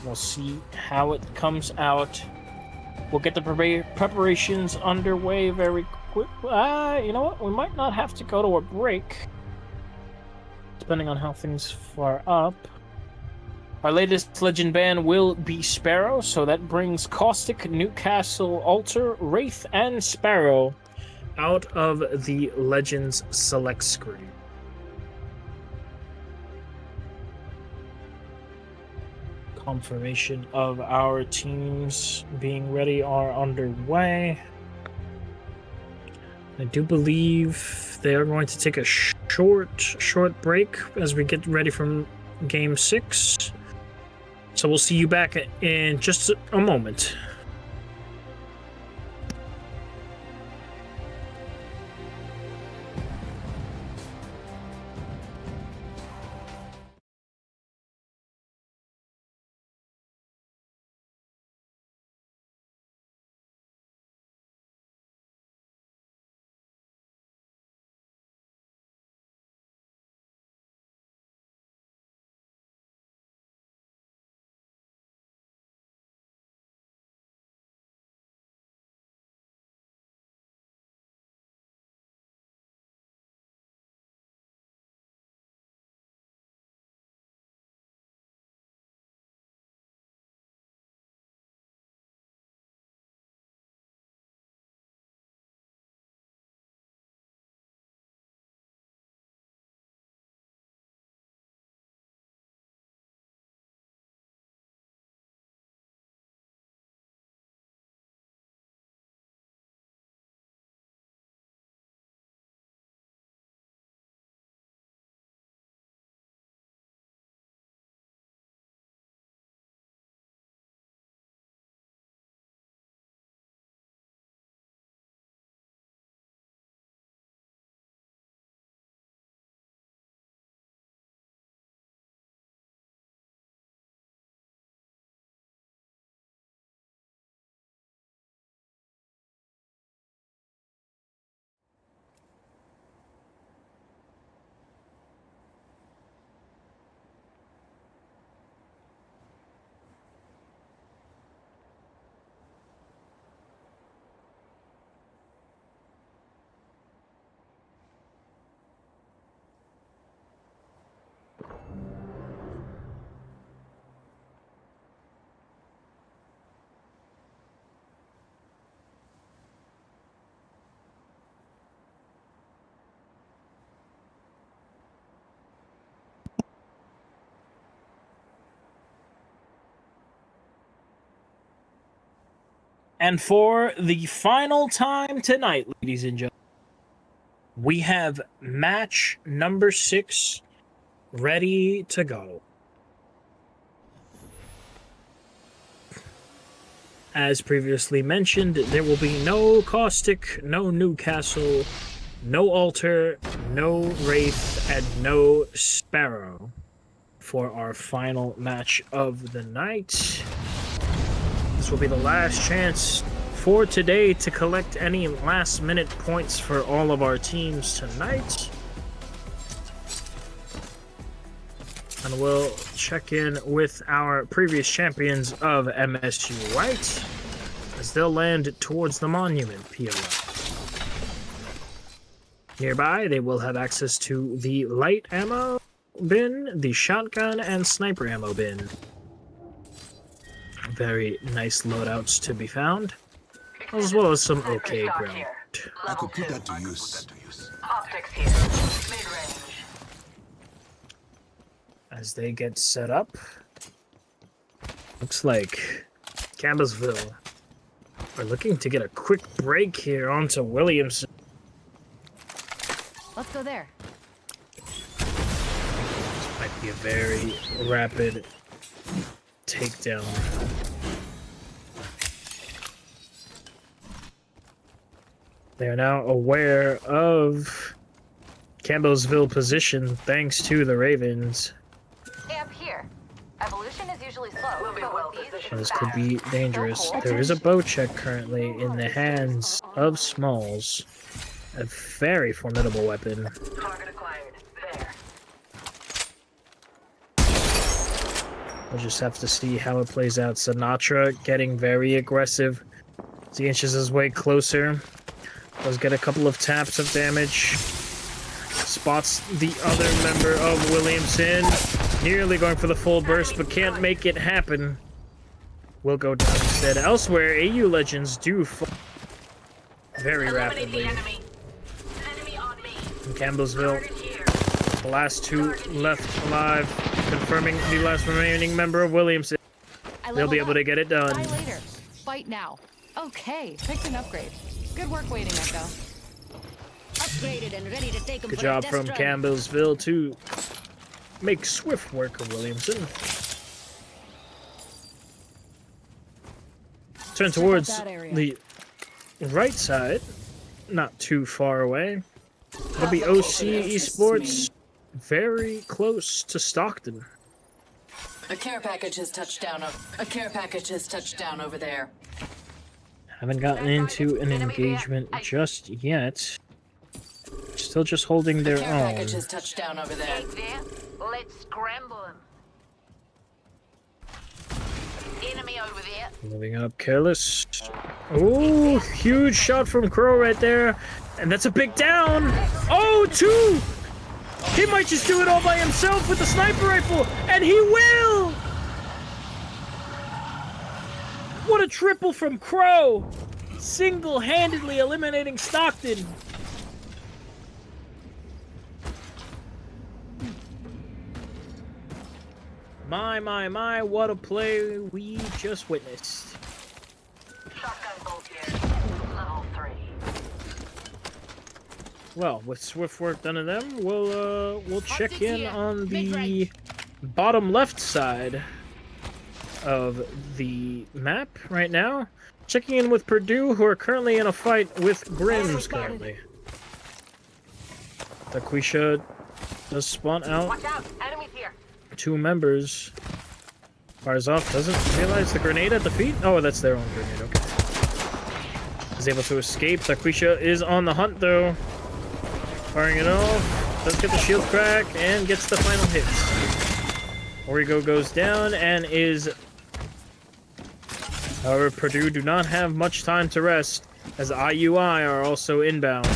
We'll see how it comes out. We'll get the preparations underway very quick. You know what? We might not have to go to a break, depending on how things far up. Our latest legend ban will be Sparrow, so that brings Caustic, Newcastle, Alter, Wraith, and Sparrow out of the Legends select screen. Confirmation of our teams being ready are underway. I do believe they are going to take a short break as we get ready from Game 6. So we'll see you back in just a moment. And for the final time tonight, ladies and gentlemen, we have match number 6 ready to go. As previously mentioned, there will be no Caustic, no Newcastle, no Altar, no Wraith, and no Sparrow for our final match of the night. This will be the last chance for today to collect any last-minute points for all of our teams tonight. And we'll check in with our previous champions of MSU White as they'll land towards the Monument POI. Nearby, they will have access to the light ammo bin, the shotgun, and sniper ammo bin. Very nice loadouts to be found, as well as some okay ground. I could put that to use. Optics here. Mid-range. As they get set up, looks like Campbellsville are looking to get a quick break here onto Williamson. Let's go there. This might be a very rapid takedown. They are now aware of Campbellsville position thanks to the Ravens. Amp here. Evolution is usually slow, We'll be but well with these, positioned. This could be dangerous. There is a bow check currently in the hands of Smalls. A very formidable weapon. Target acquired. There. We'll just have to see how it plays out. Sinatra getting very aggressive as he inches his way closer. Does get a couple of taps of damage. Spots the other member of Williamson. Nearly going for the full burst, but can't make it happen. Will go down instead. Elsewhere, AU Legends do fall very rapidly. Enemy on me. In Campbellsville, Target here. the last two left alive, confirming the last remaining member of Williamson. They'll be able to get it done. Die later. Fight now. Okay, picked an upgrade. Good work waiting, Echo. Upgraded and ready to take him Good for a job test from run. Campbellsville to make swift work of Williamson. Turn towards that area. the right side, not too far away. It'll be OC Esports, very close to Stockton. A care package has touched down. A care package has touched down over there. Haven't gotten into an engagement just yet. Still just holding their Care own. package has touched down over there. Take there. Let's scramble him. Enemy over there. Moving up, careless. Oh, huge shot from Crow right there. And that's a big down. Oh, two! He might just do it all by himself with the sniper rifle, and he will! What a triple from Crow! Single-handedly eliminating Stockton. My, what a play we just witnessed. Shotgun bolt here. Level 3. Well, with swift work done to them, we'll check in here. on the Mid-range. bottom left side of the map right now. Checking in with Purdue, who are currently in a fight with Grims currently. Taquisha does spawn out. Watch out. Enemies here. Two members. Fires off, doesn't realize the grenade at the feet. Oh, that's their own grenade, okay. Is able to escape. Taquisha is on the hunt though. Firing it off. Does get the shield crack and gets the final hit. Origo goes down and is... However, Purdue do not have much time to rest as IUI are also inbound.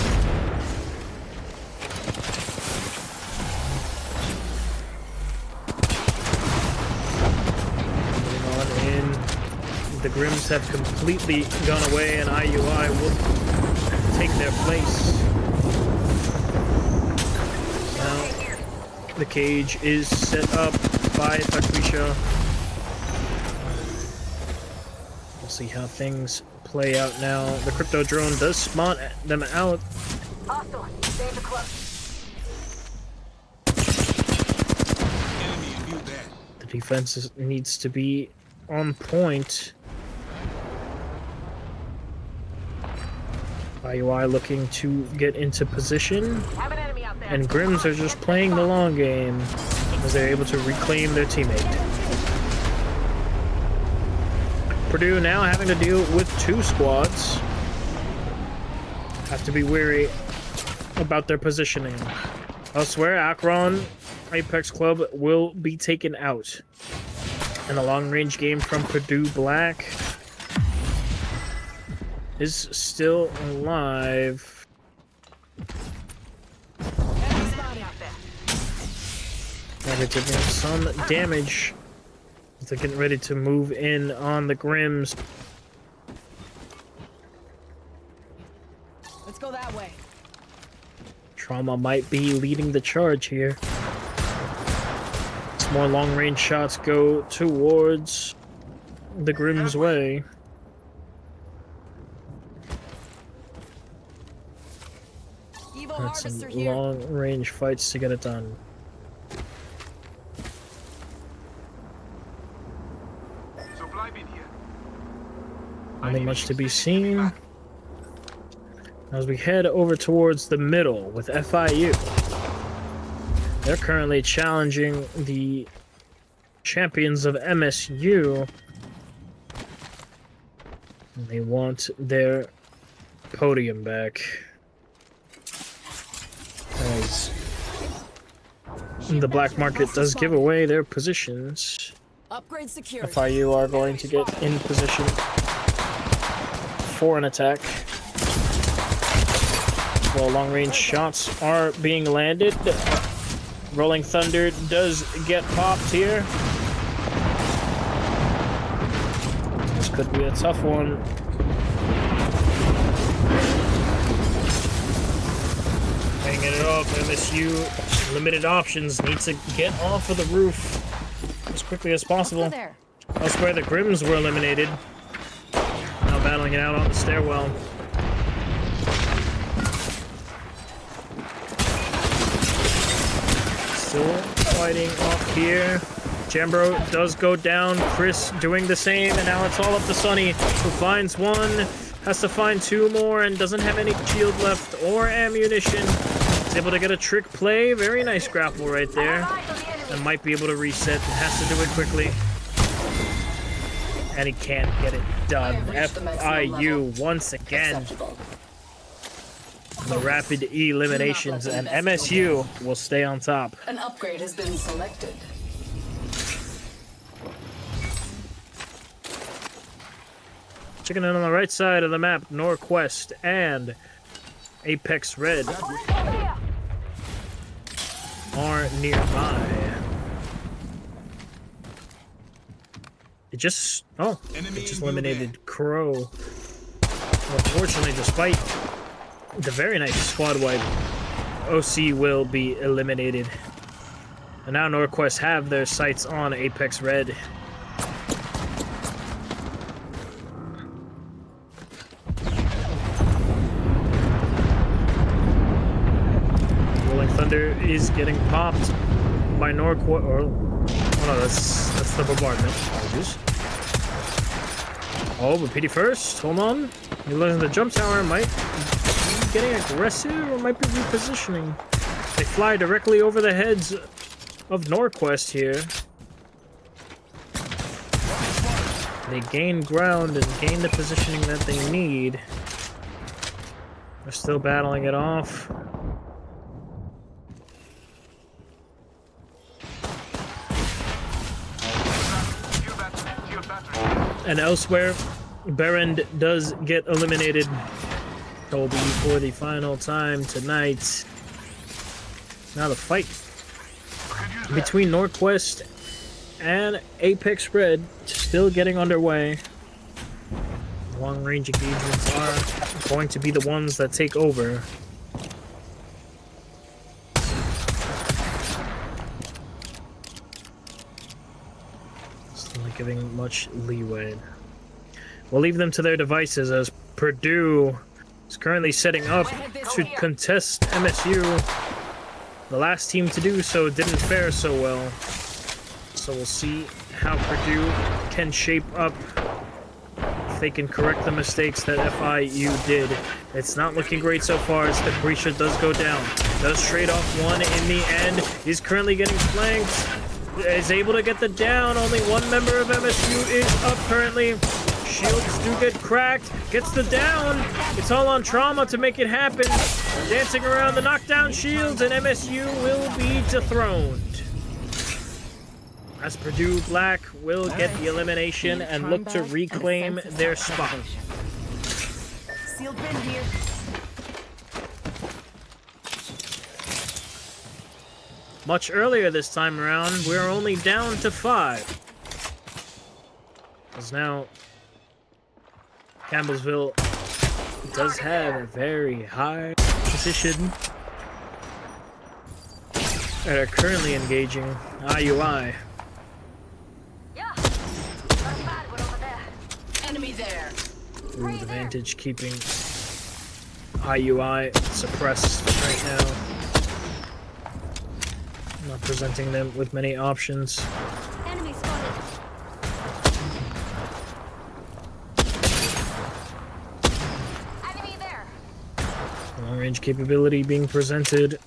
The Grims have completely gone away, and IUI will take their place. Now, the cage is set up by Taquisha. We'll see how things play out now. The crypto drone does spawn them out. Hostile. Stay in the close. Enemy in view there. The defense needs to be on point. IUI looking to get into position, Have an enemy out there. and Grims are just playing the long game as they're able to reclaim their teammate. Purdue now having to deal with 2 squads. Have to be wary about their positioning. Elsewhere, Akron Apex Club will be taken out. And a long-range game from Purdue Black is still alive. Now they're taking some damage. They're getting ready to move in on the Grims. Let's go that way. Trauma might be leading the charge here. Some more long-range shots go towards the Grimm's way. Evo That's some Harvester here. long-range fights to get it done. Supply bin here. Nothing much to be seen. As we head over towards the middle with FIU. They're currently challenging the champions of MSU. And they want their podium back. As the black market does give away their positions. Upgrade security. FIU are going to get in position for an attack. Well, long-range shots are being landed. Rolling Thunder does get popped here. This could be a tough one. Hanging it off, MSU, limited options, need to get off of the roof as quickly as possible. There. Elsewhere, the Grims were eliminated. Now battling it out on the stairwell. Still fighting off here. Jambro does go down. Chris doing the same, and now it's all up to Sunny, who finds one, has to find 2 more, and doesn't have any shield left or ammunition. He's able to get a trick play. Very nice grapple right there. And might be able to reset. Has to do it quickly. And he can't get it done. FIU once again. Acceptable. The rapid eliminations, and MSU will stay on top. An upgrade has been selected. Checking in on the right side of the map, Norquest and Apex Red are nearby. It just eliminated Crow. Unfortunately, despite the very nice squad wipe, OC will be eliminated. And now Norquest have their sights on Apex Red. Rolling Thunder is getting popped by Norquest. Oh no, that's the bombardment. Apologies. Oh, but PD first. Hold on. He loses the jump tower. Might be getting aggressive or might be repositioning. They fly directly over the heads of Norquest here. They gain ground and gain the positioning that they need. They're still battling it off. And elsewhere, Berend does get eliminated. Will be for the final time tonight. Now the fight between Norquest and Apex Red still getting underway. Long-range engagements are going to be the ones that take over. Still not giving much leeway. We'll leave them to their devices as Purdue is currently setting up to contest MSU. The last team to do so didn't fare so well. So we'll see how Purdue can shape up they can correct the mistakes that FIU did. It's not looking great so far as the Grisha does go down. Does trade off one in the end. He's currently getting flanked. Is able to get the down. Only one member of MSU is up currently. Shields do get cracked. Gets the down. It's all on Trauma to make it happen. Dancing around the knockdown shields, and MSU will be dethroned. As Purdue Black will get the elimination and look to reclaim their spot. Sealed bin here. Much earlier this time around, we're only down to 5. As now, Campbellsville does have a very high position and are currently engaging IUI. Yeah. Not a bad one over there. Enemy there. Through the Vantage keeping IUI suppressed right now. Not presenting them with many options. Enemy spotted. Enemy there. Long-range capability being presented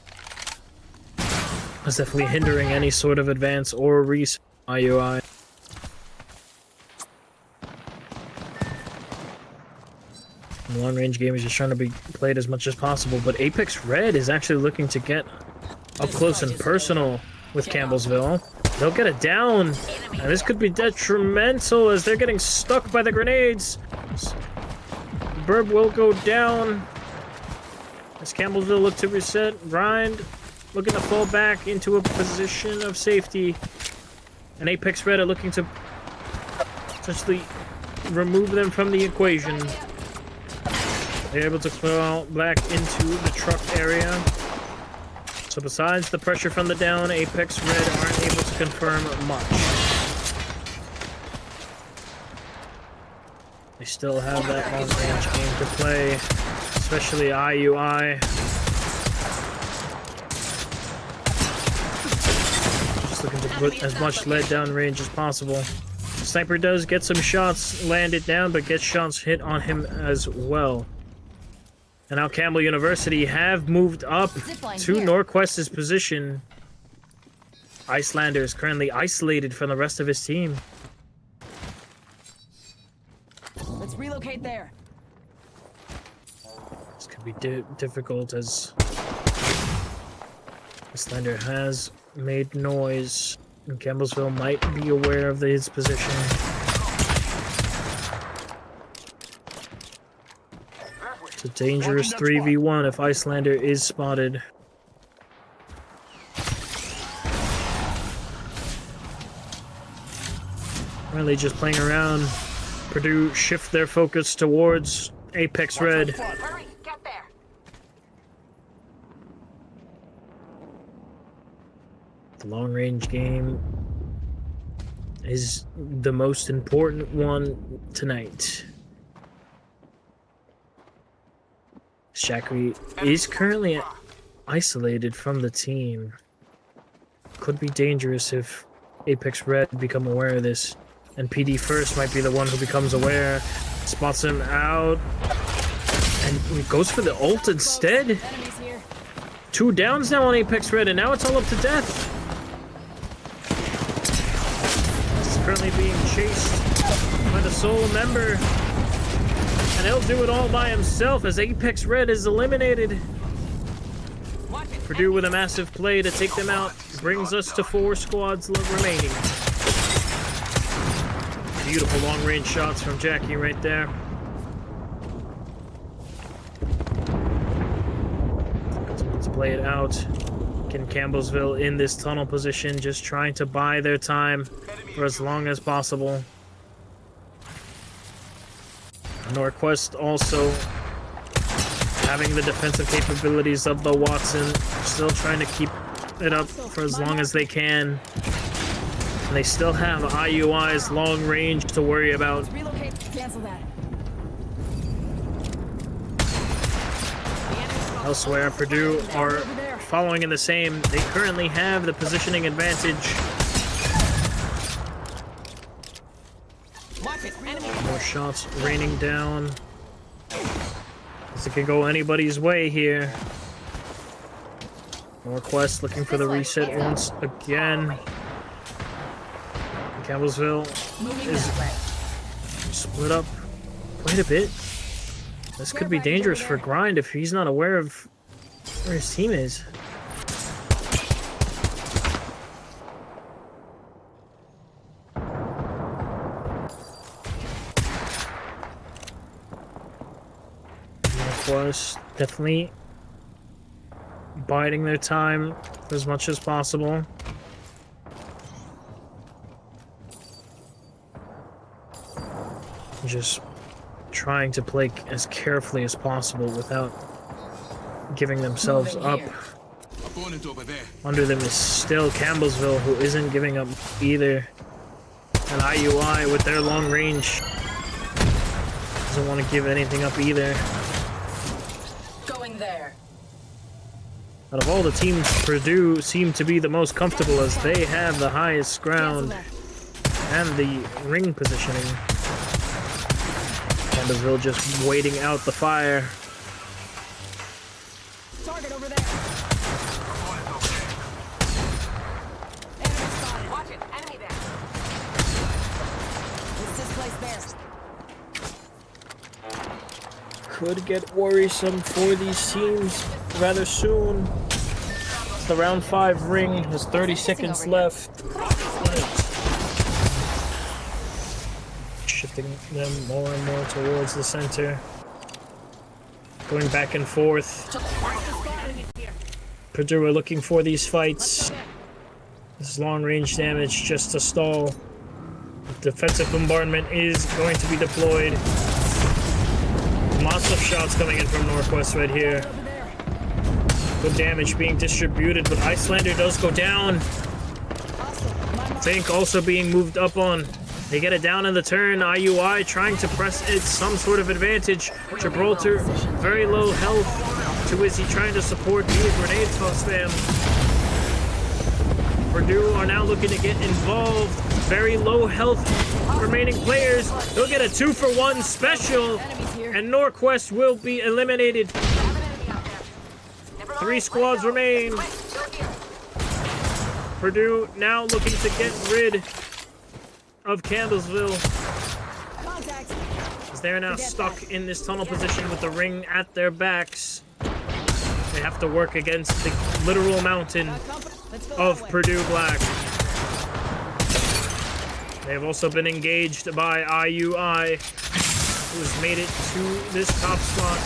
is definitely hindering any sort of advance or reset IUI. The long-range game is just trying to be played as much as possible, but Apex Red is actually looking to get up close and personal with Campbellsville. They'll get it down, and this could be detrimental as they're getting stuck by the grenades. Burb will go down as Campbellsville look to reset. Rind looking to fall back into a position of safety, and Apex Red are looking to essentially remove them from the equation. They're able to fall back into the truck area. So besides the pressure from the down, Apex Red aren't able to confirm much. They still have that long-range game to play, especially IUI. Just looking to put as much lead down range as possible. Sniper does get some shots landed down, but gets shots hit on him as well. And now Campbell University have moved up to Norquest's position. Icelander is currently isolated from the rest of his team. Let's relocate there. This could be difficult as Icelander has made noise, and Campbellsville might be aware of his position. It's a dangerous 3v1 if Icelander is spotted. Really just playing around. Purdue shift their focus towards Apex Red. Hurry, get there. The long-range game is the most important one tonight. Shakri is currently isolated from the team. Could be dangerous if Apex Red become aware of this. And PD First might be the one who becomes aware. Spots him out. And he goes for the ult instead. Enemies here. 2 downs now on Apex Red, and now it's all up to death. He's currently being chased by the sole member. And he'll do it all by himself as Apex Red is eliminated. Purdue with a massive play to take them out. Brings us to 4 squads remaining. Beautiful long-range shots from Jackie right there. Let's play it out. Can Campbellsville in this tunnel position, just trying to buy their time for as long as possible. Norquest also having the defensive capabilities of the Watson, still trying to keep it up for as long as they can. And they still have IUI's long range to worry about. Relocate. Cancel that. Elsewhere, Purdue are following in the same. They currently have the positioning advantage. Watch it. Enemy. More shots raining down. It could go anybody's way here. Norquest looking for the reset once again. Campbellsville is split up quite a bit. This could be dangerous for Grind if he's not aware of where his team is. Northwest definitely biding their time as much as possible. Just trying to play as carefully as possible without giving themselves up. Opponent over there. Under them is still Campbellsville, who isn't giving up either. And IUI with their long range doesn't want to give anything up either. Going there. Out of all the teams, Purdue seem to be the most comfortable as they have the highest ground and the ring positioning. Campbellsville just waiting out the fire. Target over there. Enemy spotted. Watch it. Enemy there. Let's displace there. Could get worrisome for these teams rather soon. It's the round 5 ring, has 30 seconds left. Shifting them more and more towards the center. Going back and forth. Purdue are looking for these fights. This long range damage just to stall. Defensive bombardment is going to be deployed. Lots of shots coming in from Northwest right here. Good damage being distributed, but Icelander does go down. Tank also being moved up on. They get it down in the turn. IUI trying to press it some sort of advantage. Gibraltar, very low health. Too busy trying to support via grenade toss spam. Purdue are now looking to get involved. Very low health remaining players. They'll get a 2-for-1 special. And Norquest will be eliminated. 3 squads remain. Purdue now looking to get rid of Campbellsville, as they're now stuck in this tunnel position with the ring at their backs. They have to work against the literal mountain of Purdue Black. They have also been engaged by IUI, who has made it to this top spot.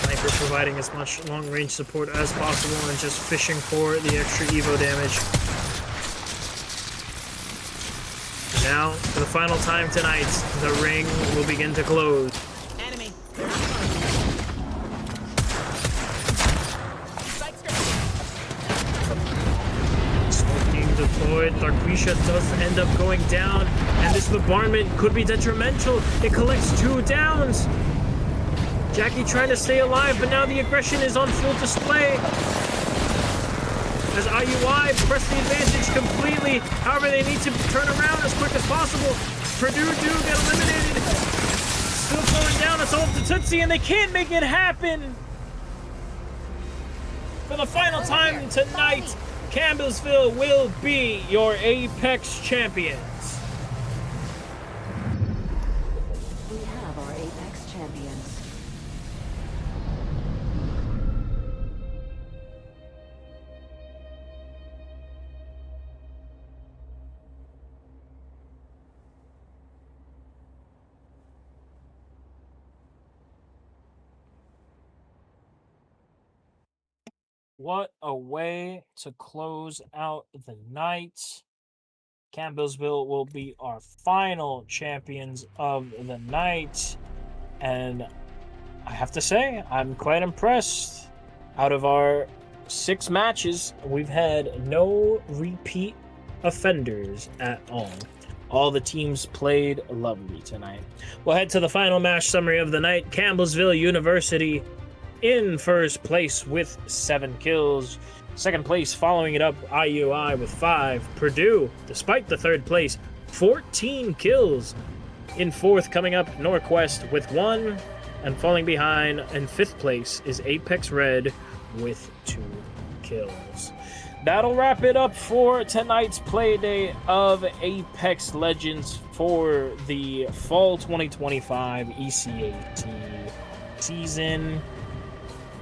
Sniper providing as much long-range support as possible and just fishing for the extra Evo damage. Now, for the final time tonight, the ring will begin to close. Enemy. Smoke being deployed. Darkvisha does end up going down, and this bombardment could be detrimental. It collects 2 downs. Jackie trying to stay alive, but now the aggression is on full display. As IUI press the advantage completely. However, they need to turn around as quick as possible. Purdue do get eliminated. Still going down. It's all up to Tootsie, and they can't make it happen. For the final time tonight, Campbellsville will be your Apex champions. We have our Apex champions. What a way to close out the night. Campbellsville will be our final champions of the night. And I have to say, I'm quite impressed. Out of our 6 matches, we've had no repeat offenders at all. All the teams played lovely tonight. We'll head to the final match summary of the night. Campbellsville University in first place with 7 kills. Second place following it up, IUI with 5. Purdue, despite the 3rd place, 14 kills. In fourth, coming up, Norquest with 1. And falling behind in 5th place is Apex Red with 2 kills. That'll wrap it up for tonight's play day of Apex Legends for the Fall 2025 ECAC season.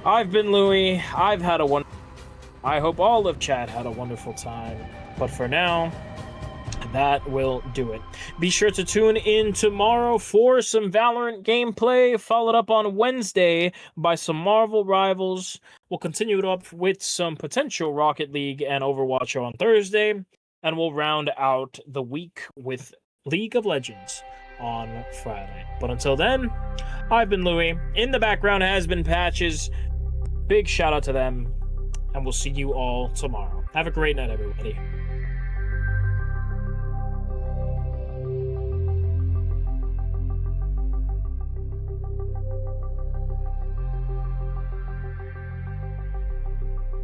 I've been Louis. I've had a wonderful... I hope all of chat had a wonderful time. But for now, that will do it. Be sure to tune in tomorrow for some Valorant gameplay, followed up on Wednesday by some Marvel Rivals. We'll continue it up with some potential Rocket League and Overwatch on Thursday, and we'll round out the week with League of Legends on Friday. But until then, I've been Louis. In the background has been Patches. Big shout out to them, and we'll see you all tomorrow. Have a great night, everybody.